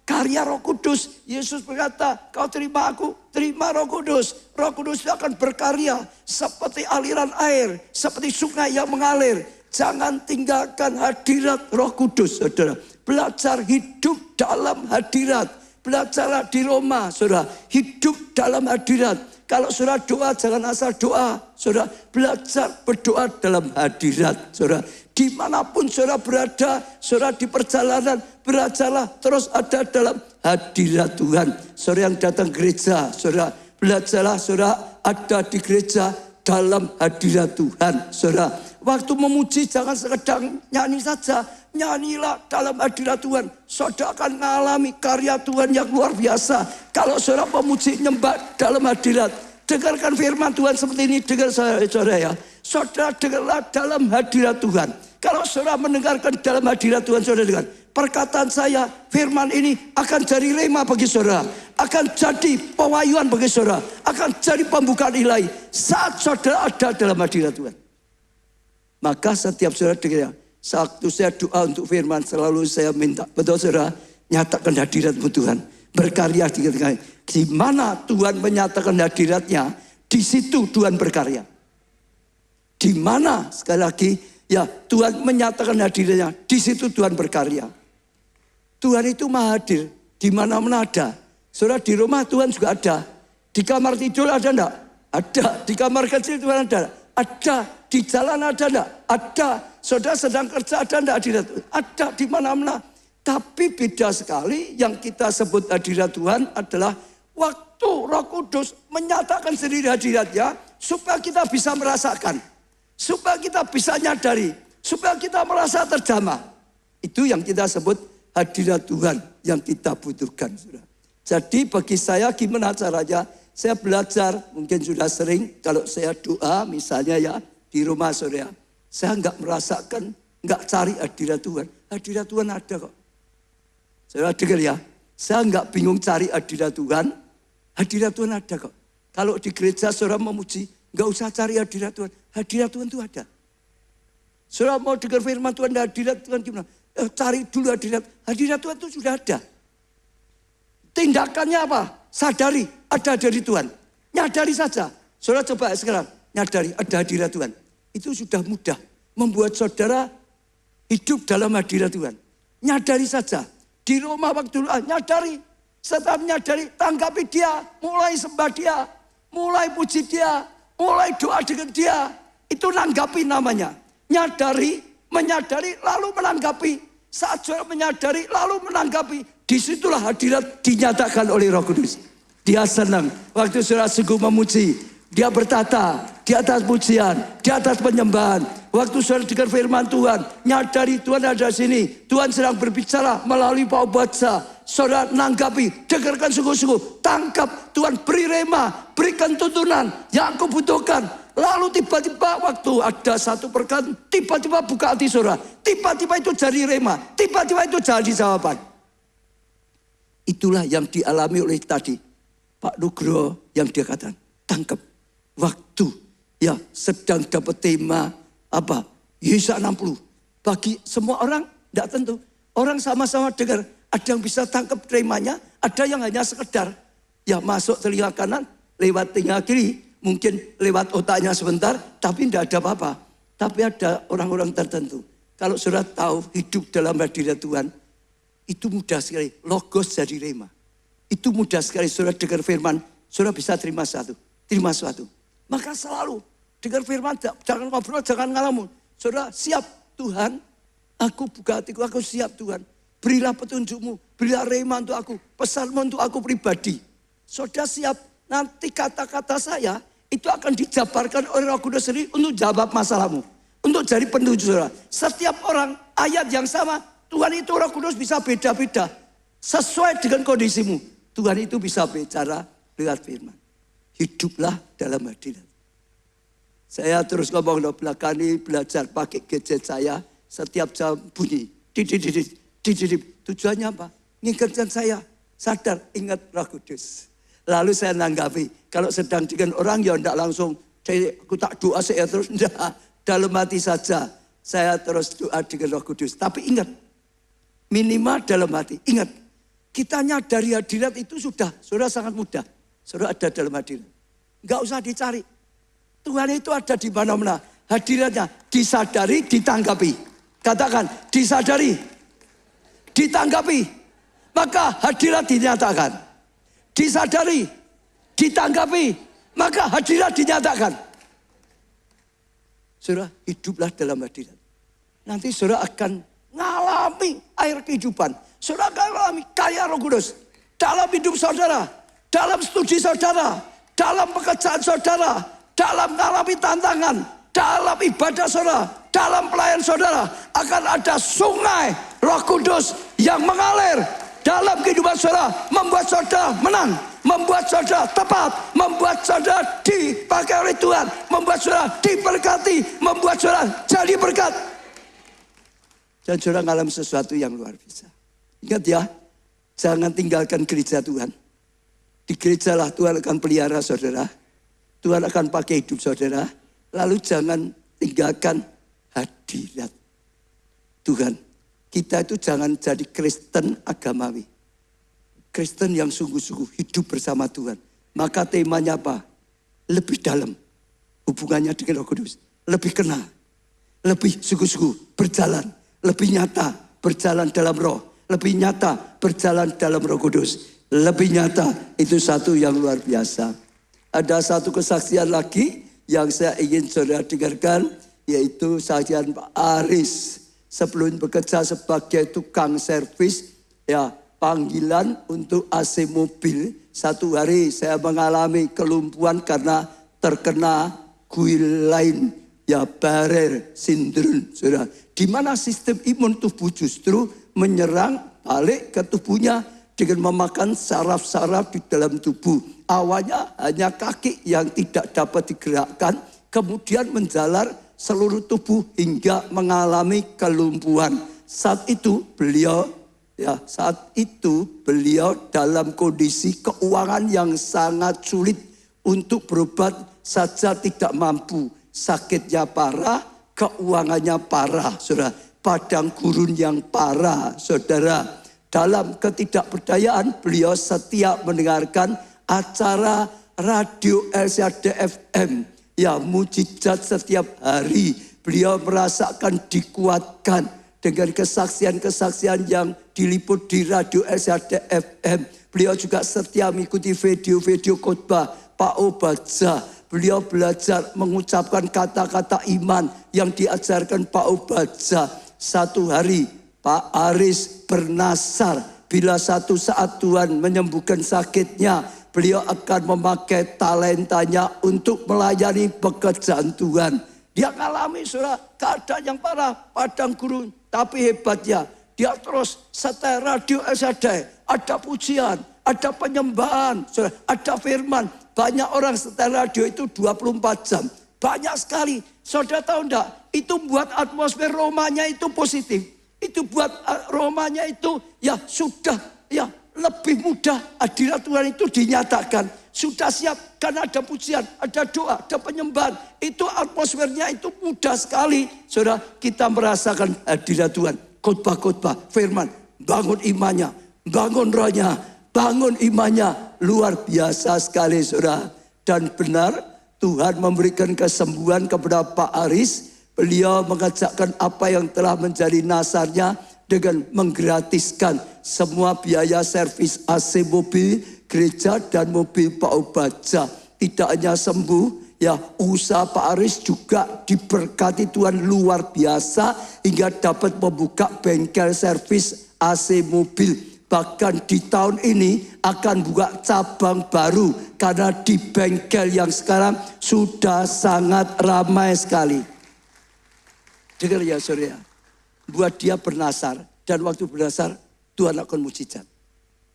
karya Roh Kudus. Yesus berkata, kau terima aku, terima Roh Kudus. Roh Kudus akan berkarya seperti aliran air, seperti sungai yang mengalir. Jangan tinggalkan hadirat Roh Kudus, saudara. Belajar hidup dalam hadirat. Belajarlah di Roma, saudara. Hidup dalam hadirat. Kalau saudara doa, jangan asal doa. Saudara, belajar berdoa dalam hadirat, saudara. Dimanapun saudara berada, saudara di perjalanan, belajarlah terus ada dalam hadirat Tuhan. Saudara yang datang gereja, saudara, belajarlah saudara ada di gereja dalam hadirat Tuhan, saudara. Waktu memuji jangan sekedar nyanyi saja, nyanyilah dalam hadirat Tuhan. Saudara akan mengalami karya Tuhan yang luar biasa. Kalau saudara memuji nyembah dalam hadirat, dengarkan firman Tuhan seperti ini, dengar saudara ya. Saudara dengarlah dalam hadirat Tuhan. Kalau saudara mendengarkan dalam hadirat Tuhan, saudara dengar. Perkataan saya, firman ini akan jadi rema bagi saudara. Akan jadi pewahyuan bagi saudara. Akan jadi pembukaan ilahi. Saat saudara ada dalam hadirat Tuhan. Maka setiap saudara dengar. Waktu saya doa untuk firman, selalu saya minta. Betul saudara, nyatakan hadiratmu Tuhan. Berkarya di tengah. Di mana Tuhan menyatakan hadiratnya, di situ Tuhan berkarya. Di mana sekali lagi, ya Tuhan menyatakan hadiratnya, di situ Tuhan berkarya. Tuhan itu maha hadir, di mana-mana ada. Saudara di rumah Tuhan juga ada. Di kamar tidur ada enggak? Ada. Di kamar kecil Tuhan ada? Ada. Di jalan ada enggak? Ada. Saudara sedang kerja ada enggak hadirat Tuhan? Ada di mana-mana. Tapi beda sekali yang kita sebut hadirat Tuhan adalah waktu Roh Kudus menyatakan sendiri hadiratnya supaya kita bisa merasakan. Supaya kita bisa nyadari. Supaya kita merasa terjamah. Itu yang kita sebut hadirat Tuhan yang kita butuhkan. Saudara. Jadi bagi saya gimana caranya? Saya belajar, mungkin sudah sering kalau saya doa misalnya ya di rumah saudara. Saya enggak merasakan, enggak cari hadirat Tuhan. Hadirat Tuhan ada kok. Saudara dengar ya, saya enggak bingung cari hadirat Tuhan. Hadirat Tuhan ada kok. Kalau di gereja saudara memuji, Nggak usah cari hadirat Tuhan. Hadirat Tuhan itu ada. Saudara mau dengar firman Tuhan, hadirat Tuhan gimana? Cari dulu hadirat. Hadirat Tuhan itu sudah ada. Tindakannya apa? Sadari ada dari Tuhan. Nyadari saja. Saudara coba sekarang nyadari ada hadirat Tuhan. Itu sudah mudah membuat saudara hidup dalam hadirat Tuhan. Nyadari saja. Di Roma waktu nyadari. Setelah menyadari, tanggapi dia. Mulai sembah dia. Mulai puji dia. Mulai doa dengan dia. Itu nanggapi namanya. Nyadari, menyadari, lalu menanggapi. Saat saudara menyadari, lalu menanggapi. Disitulah hadirat dinyatakan oleh Roh Kudus. Dia senang. Waktu saudara sungguh memuji. Dia bertata di atas pujian, di atas penyembahan. Waktu saudara dengar firman Tuhan, nyadari Tuhan ada di sini. Tuhan sedang berbicara melalui pembaca. Saudara nanggapi, dengarkan sungguh-sungguh. Tangkap, Tuhan beri rema, berikan tuntunan yang aku butuhkan. Lalu tiba-tiba waktu ada satu perkataan, tiba-tiba buka hati saudara. Tiba-tiba itu jadi rema, tiba-tiba itu jadi jawaban. Itulah yang dialami oleh tadi Pak Nugroho yang dia katakan, tangkap waktu ya sedang dapat tema apa? Yesaya 60. Bagi semua orang tidak tentu. Orang sama-sama dengar, ada yang bisa tangkap temanya, ada yang hanya sekedar ya masuk telinga kanan, lewat telinga kiri, mungkin lewat otaknya sebentar, tapi tidak ada apa-apa. Tapi ada orang-orang tertentu. Kalau saudara tahu hidup dalam hadirat Tuhan, itu mudah sekali. Logos jadi rema. Itu mudah sekali saudara dengar firman. Saudara bisa terima sesuatu. Maka selalu dengar firman. Jangan ngobrol, jangan ngalamun. Saudara siap Tuhan. Aku buka hatiku, aku siap Tuhan. Berilah petunjukmu. Berilah rema untuk aku. Pesanmu untuk aku pribadi. Saudara siap. Nanti kata-kata saya itu akan dijabarkan oleh Roh Kudus sendiri untuk jawab masalahmu. Untuk jadi petunjuk saudara. Setiap orang ayat yang sama. Tuhan itu Roh Kudus bisa beda-beda. Sesuai dengan kondisimu. Tuhan itu bisa bicara lewat firman. Hiduplah dalam hadirat. Saya terus ngomong loh, belakang ini belajar pakai gadget saya. Setiap jam bunyi. Tujuannya apa? Mengingatkan saya. Sadar, ingat Roh Kudus. Lalu saya nanggapi. Kalau sedang dengan orang ya tidak langsung. Aku tak doa saya terus. Tidak. Dalam hati saja. Saya terus doa dengan Roh Kudus. Tapi ingat. Minimal dalam hati. Ingat, kita nyadari hadirat itu sudah. Saudara sangat mudah. Saudara ada dalam hadirat. Enggak usah dicari. Tuhan itu ada di mana-mana. Hadiratnya disadari, ditanggapi. Katakan, disadari, ditanggapi. Maka hadirat dinyatakan. Disadari, ditanggapi. Maka hadirat dinyatakan. Saudara, hiduplah dalam hadirat. Nanti saudara akan ngalami air kehidupan. Saudara akan mengalami kaya Roh Kudus. Dalam hidup saudara. Dalam studi saudara. Dalam pekerjaan saudara. Dalam mengalami tantangan. Dalam ibadah saudara. Dalam pelayan saudara. Akan ada sungai Roh Kudus yang mengalir. Dalam kehidupan saudara. Membuat saudara menang. Membuat saudara tepat. Membuat saudara dipakai oleh Tuhan. Membuat saudara diberkati. Membuat saudara jadi berkat. Dan saudara mengalami sesuatu yang luar biasa. Ingat ya, jangan tinggalkan gereja Tuhan. Di gereja lah Tuhan akan pelihara saudara. Tuhan akan pakai hidup saudara. Lalu jangan tinggalkan hadirat Tuhan. Kita itu jangan jadi Kristen agamawi. Kristen yang sungguh-sungguh hidup bersama Tuhan. Maka temanya apa? Lebih dalam hubungannya dengan Roh Kudus. Lebih kenal. Lebih sungguh-sungguh berjalan. Lebih nyata berjalan dalam roh. Lebih nyata berjalan dalam Roh Kudus. Lebih nyata, itu satu yang luar biasa. Ada satu kesaksian lagi yang saya ingin saudara dengarkan. Yaitu saksian Pak Aris. Sebelum bekerja sebagai tukang servis. Ya, panggilan untuk AC mobil. Satu hari saya mengalami kelumpuhan karena terkena kuil lain. Ya, Barrett syndrome, saudara. Di mana sistem imun tubuh justru menyerang balik ke tubuhnya dengan memakan saraf-saraf di dalam tubuh. Awalnya hanya kaki yang tidak dapat digerakkan, kemudian menjalar seluruh tubuh hingga mengalami kelumpuhan. Saat itu beliau dalam kondisi keuangan yang sangat sulit untuk berobat saja tidak mampu. Sakitnya parah, keuangannya parah, saudara. Padang gurun yang parah, saudara. Dalam ketidakberdayaan, beliau setia mendengarkan acara radio LCD FM. Ya, mujizat setiap hari. Beliau merasakan dikuatkan dengan kesaksian-kesaksian yang diliput di radio LCD FM. Beliau juga setia mengikuti video-video khotbah Pak Obadza. Beliau belajar mengucapkan kata-kata iman yang diajarkan Pak Obadza. Satu hari Pak Aris bernasar, bila satu saat Tuhan menyembuhkan sakitnya, beliau akan memakai talentanya untuk melayani pekerjaan Tuhan. Dia mengalami saudara keadaan yang parah, padang gurun. Tapi hebatnya, dia terus setel radio LCD. Ada pujian, ada penyembahan, saudara, ada firman. Banyak orang setel radio itu 24 jam. Banyak sekali. Saudara tahu enggak? Itu buat atmosfer Romanya itu positif. Itu buat Romanya itu ya sudah ya lebih mudah hadirat Tuhan itu dinyatakan. Sudah siap karena ada pujian, ada doa, ada penyembahan. Itu atmosfernya itu mudah sekali. Saudara, kita merasakan hadirat Tuhan. Khotbah-khotbah, firman, bangun imannya, bangun rohnya, bangun imannya. Luar biasa sekali saudara. Dan benar Tuhan memberikan kesembuhan kepada Pak Aris. Beliau mengajakkan apa yang telah menjadi nasarnya dengan menggratiskan semua biaya servis AC mobil gereja dan mobil Pak Obadza. Tidak hanya sembuh, ya usaha Pak Aris juga diberkati Tuhan luar biasa hingga dapat membuka bengkel servis AC mobil. Bahkan di tahun ini akan buka cabang baru karena di bengkel yang sekarang sudah sangat ramai sekali. Dengar ya saudara, buat dia bernasar dan waktu bernasar Tuhan akan mujizat.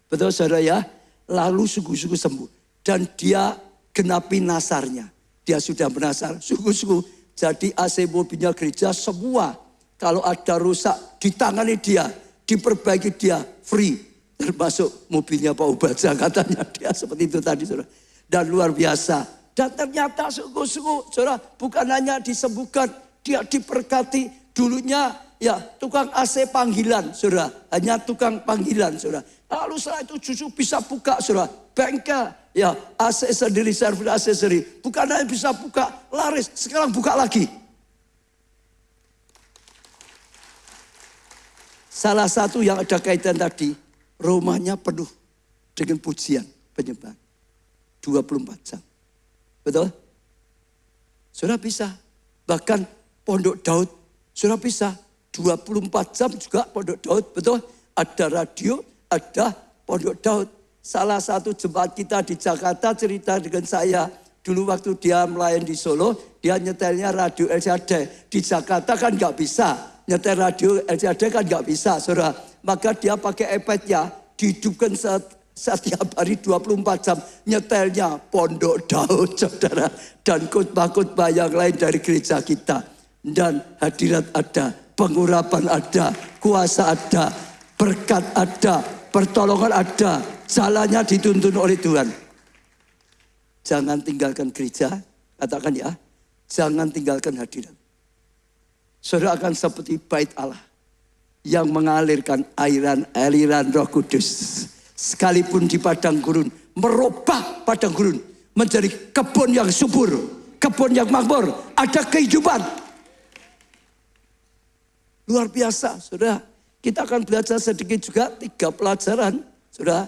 Betul saudara ya? Lalu sungguh-sungguh sembuh dan dia genapi nasarnya. Dia sudah bernasar, sungguh-sungguh jadi AC mobilnya gereja semua. Kalau ada rusak ditangani dia, diperbaiki dia free. Termasuk mobilnya Pak Obadza katanya dia seperti itu tadi saudara. Dan luar biasa. Dan ternyata sungguh-sungguh saudara bukan hanya disembuhkan, dia diberkati. Dulunya ya tukang AC panggilan saudara. Hanya tukang panggilan saudara. Lalu setelah itu justru bisa buka saudara. Bengkel ya AC sendiri, servis AC sendiri. Bukan hanya bisa buka laris, sekarang buka lagi. Salah satu yang ada kaitan tadi, rumahnya penuh dengan pujian penyembahan. 24 jam. Betul? Saudara bisa. Bahkan Pondok Daud, saudara bisa. 24 jam juga Pondok Daud. Betul? Ada radio, ada Pondok Daud. Salah satu jemaat kita di Jakarta cerita dengan saya. Dulu waktu dia melayani di Solo, dia nyetelnya radio LCD. Di Jakarta kan nggak bisa. Nyetel radio LCD kan nggak bisa, saudara. Maka dia pakai iPad-nya, dihidupkan setiap hari 24 jam. Nyetelnya Pondok Daud, saudara. Dan khotbah-khotbah yang lain dari gereja kita. Dan hadirat ada, pengurapan ada, kuasa ada, berkat ada, pertolongan ada. Jalannya dituntun oleh Tuhan. Jangan tinggalkan gereja, katakan ya. Jangan tinggalkan hadirat. Saudara akan seperti bait Allah yang mengalirkan aliran Roh Kudus. Sekalipun di padang gurun, merubah padang gurun menjadi kebun yang subur, kebun yang makmur, ada kehidupan. Luar biasa, saudara. Kita akan belajar sedikit juga 3 pelajaran, saudara.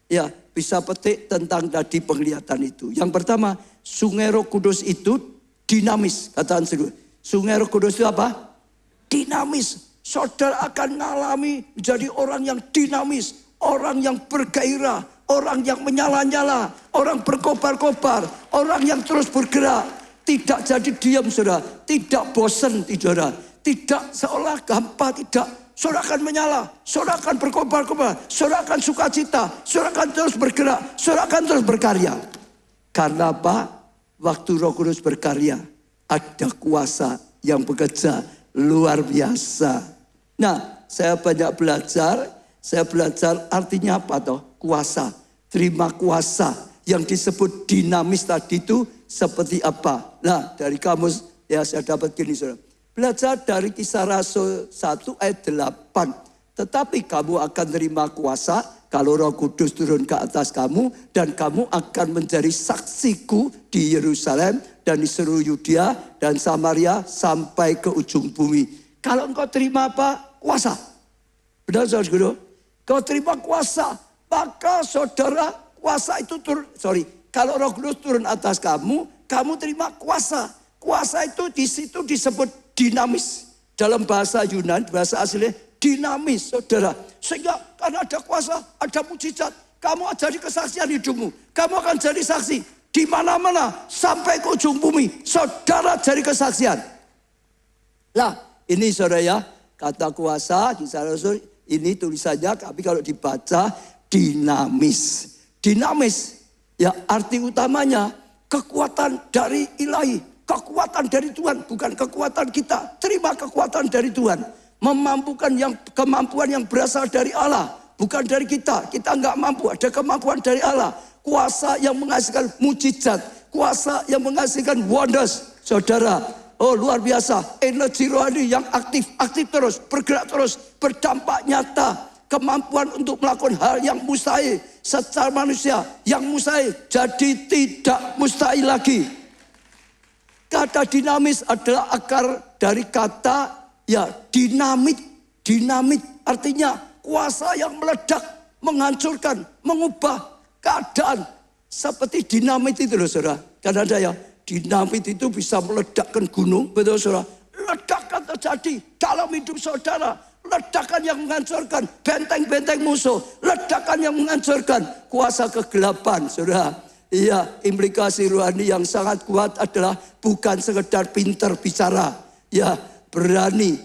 Ya, bisa petik tentang tadi penglihatan itu. Yang pertama, Sungai Roh Kudus itu dinamis, katakan sedikit. Sungai Roh Kudus itu apa? Dinamis. Saudara akan mengalami menjadi orang yang dinamis, orang yang bergairah, orang yang menyala-nyala, orang berkobar-kobar, orang yang terus bergerak, tidak jadi diam saudara, tidak bosan saudara, tidak seolah gampang, tidak. Saudara akan menyala, saudara akan berkobar-kobar, saudara akan sukacita, saudara akan terus bergerak, saudara akan terus berkarya. Karena apa? Waktu Roh Kudus berkarya, ada kuasa yang bekerja luar biasa. Nah, saya banyak belajar artinya apa toh? Kuasa, terima kuasa. Yang disebut dinamis tadi itu seperti apa? Nah, dari kamus ya saya dapat gini saudara. Belajar dari Kisah Rasul 1 ayat 8. Tetapi kamu akan terima kuasa kalau Roh Kudus turun ke atas kamu. Dan kamu akan menjadi saksiku di Yerusalem dan di seluruh Yudea dan Samaria sampai ke ujung bumi. Kalau engkau terima apa? Kuasa. Benar saudara? Kau terima kuasa. Maka saudara kuasa itu turun. Kalau Roh Kudus turun atas kamu, kamu terima kuasa. Kuasa itu di situ disebut dinamis. Dalam bahasa Yunani, bahasa aslinya dinamis, saudara. Sehingga karena ada kuasa, ada mujizat. Kamu jadi kesaksian hidupmu. Kamu akan jadi saksi di mana-mana sampai ke ujung bumi. Saudara jadi kesaksian. Lah, ini saudara ya, kata kuasa, Kisah Rasul, ini tulisannya, tapi kalau dibaca dinamis. Dinamis, ya arti utamanya kekuatan dari ilahi. Kekuatan dari Tuhan, bukan kekuatan kita. Terima kekuatan dari Tuhan. Memampukan kemampuan yang berasal dari Allah. Bukan dari kita. Kita enggak mampu, ada kemampuan dari Allah. Kuasa yang menghasilkan mujizat. Kuasa yang menghasilkan wonders. Saudara, oh luar biasa. Energi rohani yang aktif terus. Bergerak terus. Berdampak nyata. Kemampuan untuk melakukan hal yang mustahil. Secara manusia yang mustahil jadi tidak mustahil lagi. Kata dinamis adalah akar dari kata ya dinamit. Dinamit artinya kuasa yang meledak, menghancurkan, mengubah keadaan. Seperti dinamit itu loh saudara. Karena ada ya dinamit itu bisa meledakkan gunung. Betul saudara. Ledakan terjadi dalam hidup saudara. Ledakan yang menghancurkan benteng-benteng musuh. Ledakan yang menghancurkan kuasa kegelapan saudara. Iya, implikasi rohani yang sangat kuat adalah bukan sekedar pintar bicara. Ya, berani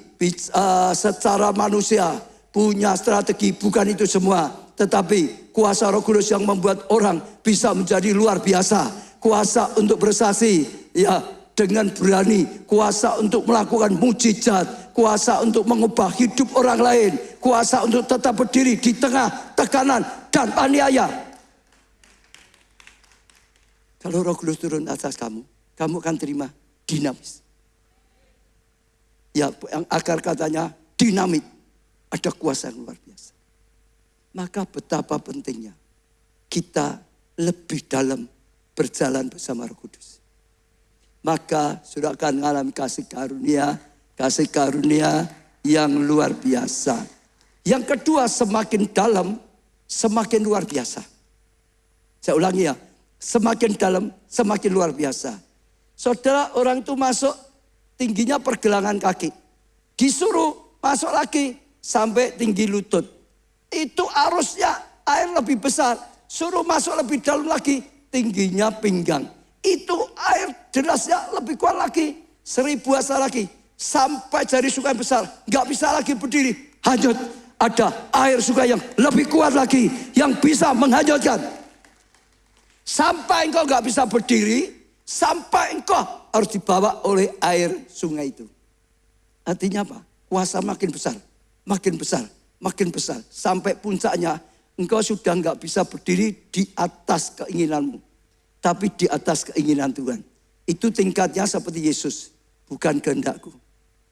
secara manusia, punya strategi, bukan itu semua. Tetapi kuasa Roh Kudus yang membuat orang bisa menjadi luar biasa. Kuasa untuk bersaksi, ya dengan berani. Kuasa untuk melakukan mujizat. Kuasa untuk mengubah hidup orang lain. Kuasa untuk tetap berdiri di tengah tekanan dan aniaya. Kalau Roh Kudus turun atas kamu, kamu akan terima dinamis. Ya, yang akar katanya dinamit. Ada kuasa yang luar biasa. Maka betapa pentingnya kita lebih dalam berjalan bersama Roh Kudus. Maka sudah akan mengalami kasih karunia yang luar biasa. Yang kedua, semakin dalam, semakin luar biasa. Saya ulangi ya. Semakin dalam, semakin luar biasa. Saudara, orang itu masuk tingginya pergelangan kaki. Disuruh masuk lagi sampai tinggi lutut. Itu arusnya air lebih besar. Suruh masuk lebih dalam lagi, tingginya pinggang. Itu air derasnya lebih kuat lagi. 1000 asa lagi. Sampai jari sungai besar. Nggak bisa lagi berdiri. Hanyut. Ada air sungai yang lebih kuat lagi. Yang bisa menghanyutkan. Sampai engkau gak bisa berdiri, sampai engkau harus dibawa oleh air sungai itu. Artinya apa? Kuasa makin besar, makin besar, makin besar. Sampai puncaknya engkau sudah gak bisa berdiri di atas keinginanmu. Tapi di atas keinginan Tuhan. Itu tingkatnya seperti Yesus. Bukan kehendakku,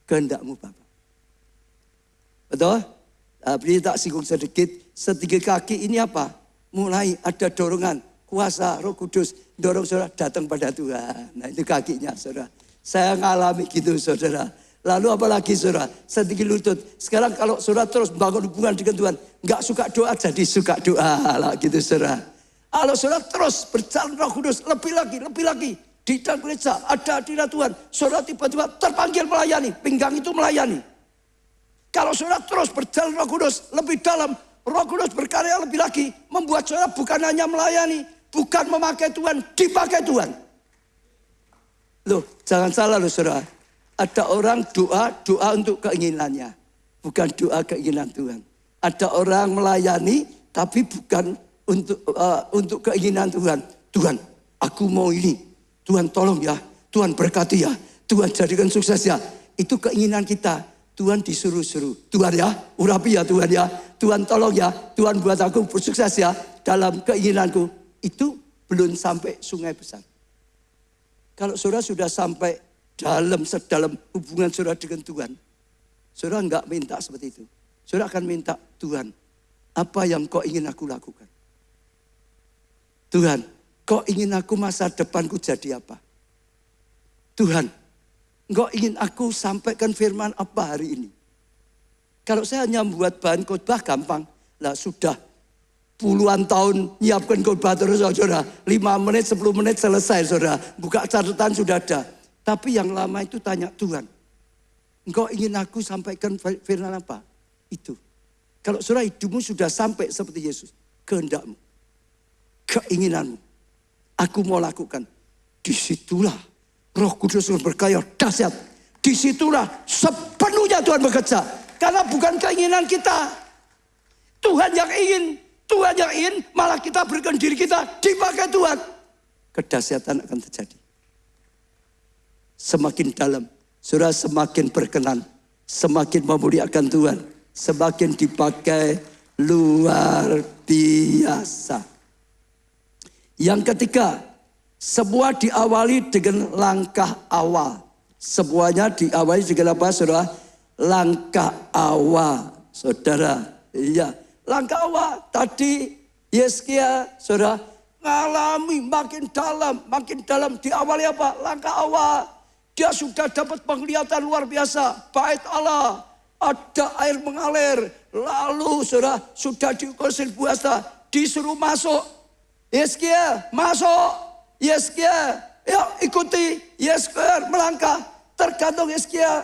kehendakmu Bapa. Betul? Beri tak singgung sedikit. Setiga kaki ini apa? Mulai ada dorongan. Kuasa Roh Kudus dorong saudara datang pada Tuhan. Nah itu kakinya saudara. Saya ngalami gitu saudara. Lalu apalagi saudara, setinggi lutut. Sekarang kalau saudara terus bangun hubungan dengan Tuhan, nggak suka doa jadi suka doa lah gitu saudara. Kalau saudara terus berjalan Roh Kudus lebih lagi di dalam gereja ada hadirat Tuhan. Saudara tiba-tiba terpanggil melayani, pinggang itu melayani. Kalau saudara terus berjalan Roh Kudus lebih dalam, Roh Kudus berkarya lebih lagi, membuat saudara bukan hanya melayani. Bukan memakai Tuhan, dipakai Tuhan. Loh, jangan salah loh saudara. Ada orang doa untuk keinginannya. Bukan doa keinginan Tuhan. Ada orang melayani, tapi bukan untuk keinginan Tuhan. Tuhan, aku mau ini. Tuhan tolong ya. Tuhan berkati ya. Tuhan jadikan sukses ya. Itu keinginan kita. Tuhan disuruh-suruh. Tuhan ya, urapi ya Tuhan ya. Tuhan tolong ya. Tuhan buat aku bersukses ya. Dalam keinginanku. Itu belum sampai sungai besar. Kalau saudara sudah sampai sedalam hubungan saudara dengan Tuhan, saudara enggak minta seperti itu. Saudara akan minta, Tuhan, apa yang kau ingin aku lakukan? Tuhan, kau ingin aku masa depanku jadi apa? Tuhan, kau ingin aku sampaikan firman apa hari ini? Kalau saya hanya membuat bahan khotbah gampang, lah sudah puluhan tahun nyiapkan khotbah terus saudara. 5 menit, 10 menit selesai saudara. Buka catatan sudah ada. Tapi yang lama itu tanya, Tuhan, engkau ingin aku sampaikan firman apa? Itu. Kalau saudara hidupmu sudah sampai seperti Yesus, kehendakmu, keinginanmu, aku mau lakukan. Disitulah Roh Kudus berkarya dahsyat. Disitulah sepenuhnya Tuhan bekerja. Karena bukan keinginan kita. Tuhan yang ingin, malah kita berikan diri kita dipakai Tuhan. Kedahsyatan akan terjadi. Semakin dalam, saudara semakin berkenan, semakin memuliakan Tuhan, semakin dipakai luar biasa. Yang ketiga, semua diawali dengan langkah awal. Semuanya diawali dengan apa, saudara? Langkah awal, saudara. Iya. Langkah awal tadi Yesaya, saudara, ngalami makin dalam diawali apa? Langkah awal. Dia sudah dapat penglihatan luar biasa. Bait Allah, ada air mengalir. Lalu saudara sudah diusir buasa, disuruh masuk. Yesaya masuk. Yesaya, ya ikuti. Yesaya melangkah. Tergantung Yesaya.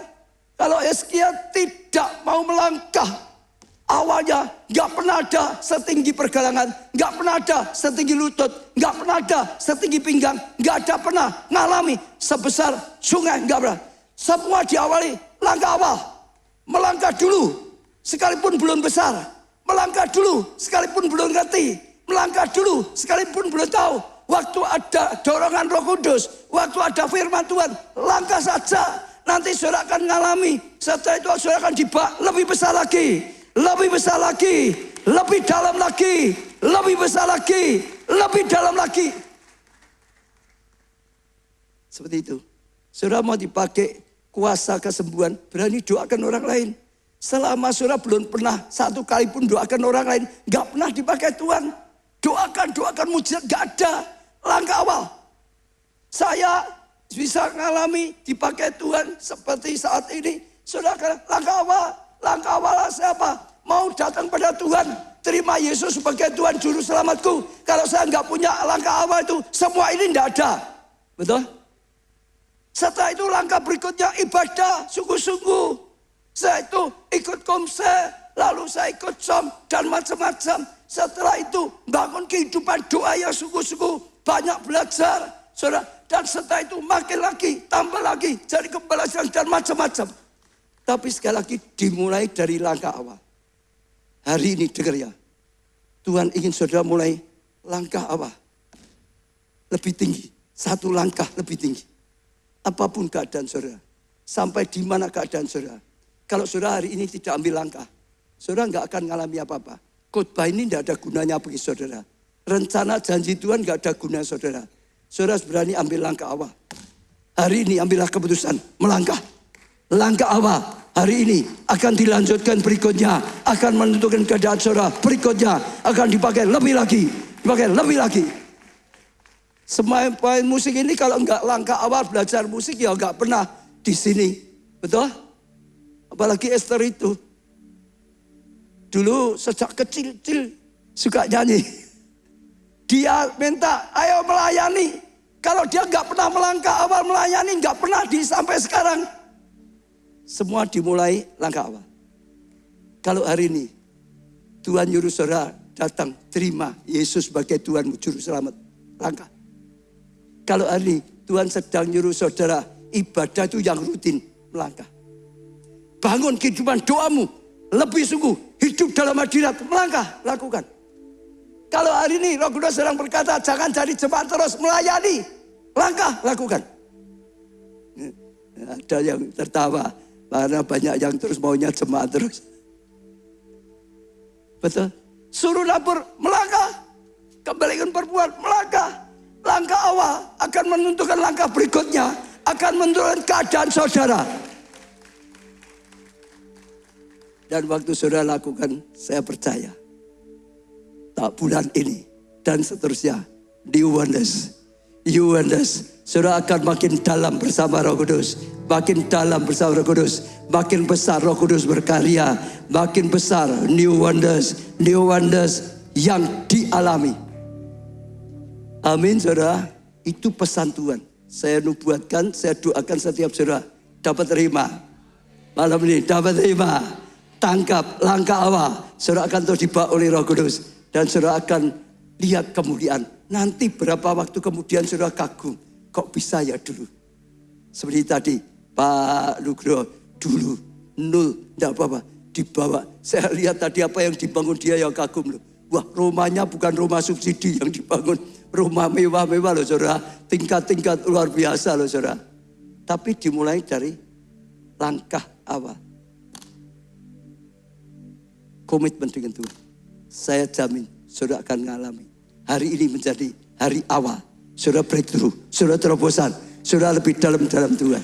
Kalau Yesaya tidak mau melangkah, awalnya gak pernah ada setinggi pergelangan, gak pernah ada setinggi lutut, gak pernah ada setinggi pinggang, gak ada pernah ngalami sebesar sungai, gak pernah. Semua diawali langkah awal. Melangkah dulu sekalipun belum besar. Melangkah dulu sekalipun belum ngerti. Melangkah dulu sekalipun belum tahu. Waktu ada dorongan Roh Kudus, waktu ada firman Tuhan, langkah saja. Nanti saudara akan ngalami. Setelah itu saudara akan lebih besar lagi. Lebih besar lagi, lebih dalam lagi, lebih besar lagi, lebih dalam lagi. Seperti itu. Saudara mau dipakai kuasa kesembuhan, berani doakan orang lain. Selama saudara belum pernah satu kali pun doakan orang lain, gak pernah dipakai Tuhan. Doakan mujizat gak ada. Langkah awal. Saya bisa mengalami dipakai Tuhan seperti saat ini. Saudara, langkah awal. Langkah awal siapa? Mau datang pada Tuhan, terima Yesus sebagai Tuhan Juru Selamatku. Kalau saya nggak punya langkah awal itu, semua ini tidak ada. Betul? Setelah itu langkah berikutnya ibadah sungguh-sungguh. Saya itu ikut komsel, lalu saya ikut som dan macam-macam. Setelah itu bangun kehidupan doa yang sungguh-sungguh, banyak belajar, saudara. Dan setelah itu makin lagi, tambah lagi, jadi kebelajaran dan macam-macam. Tapi sekali lagi dimulai dari langkah awal. Hari ini dengar ya. Tuhan ingin saudara mulai langkah awal. Lebih tinggi. Satu langkah lebih tinggi. Apapun keadaan saudara. Sampai di mana keadaan saudara. Kalau saudara hari ini tidak ambil langkah. Saudara nggak akan mengalami apa-apa. Khotbah ini tidak ada gunanya bagi saudara. Rencana janji Tuhan nggak ada gunanya saudara. Saudara berani ambil langkah awal. Hari ini ambillah keputusan melangkah. Langkah awal hari ini akan dilanjutkan berikutnya. Akan menentukan keadaan saudara. Berikutnya akan dipakai lebih lagi. Dipakai lebih lagi. Semua pemain musik ini kalau enggak langkah awal belajar musik ya enggak pernah di sini. Betul? Apalagi Esther itu. Dulu sejak kecil-kecil suka nyanyi. Dia minta ayo melayani. Kalau dia enggak pernah melangkah awal melayani enggak pernah sampai sekarang. Semua dimulai langkah awal. Kalau hari ini Tuhan nyuruh saudara datang terima Yesus sebagai Tuhan Juru Selamat. Langkah. Kalau hari ini Tuhan sedang nyuruh saudara ibadah itu yang rutin. Melangkah. Bangun kehidupan doamu. Lebih sungguh. Hidup dalam hadirat. Melangkah. Lakukan. Kalau hari ini Roh Kudus sedang berkata jangan jadi jemaat terus melayani. Langkah. Lakukan. Ada yang tertawa. Karena banyak yang terus maunya jemaat terus. Betul. Suruh dapur melangkah. Kembalikan perempuan melangkah. Langkah awal akan menentukan langkah berikutnya, akan menentukan keadaan saudara. Dan waktu saudara lakukan, saya percaya, tak bulan ini dan seterusnya, new wonders, saudara akan makin dalam bersama Roh Kudus, makin dalam bersama Roh Kudus, makin besar Roh Kudus berkarya, makin besar new wonders yang dialami. Amin saudara, itu pesan Tuhan. Saya nubuatkan, saya doakan setiap saudara dapat terima. Malam ini dapat terima. Tangkap langkah awal. Saudara akan terus dibawa oleh Roh Kudus. Dan saudara akan lihat kemuliaan. Nanti berapa waktu kemudian saudara kagum. Kok bisa ya dulu? Seperti tadi, Pak Nugroho dulu. 0, tidak apa-apa. Dibawa. Saya lihat tadi apa yang dibangun dia yang kagum loh. Wah, rumahnya bukan rumah subsidi yang dibangun. Rumah mewah-mewah loh saudara. Tingkat-tingkat luar biasa loh saudara. Tapi dimulai dari langkah awal. Komitmen dengan Tuhan. Saya jamin saudara akan mengalami. Hari ini menjadi hari awal. Saudara breakthrough. Saudara terobosan. Saudara lebih dalam Tuhan.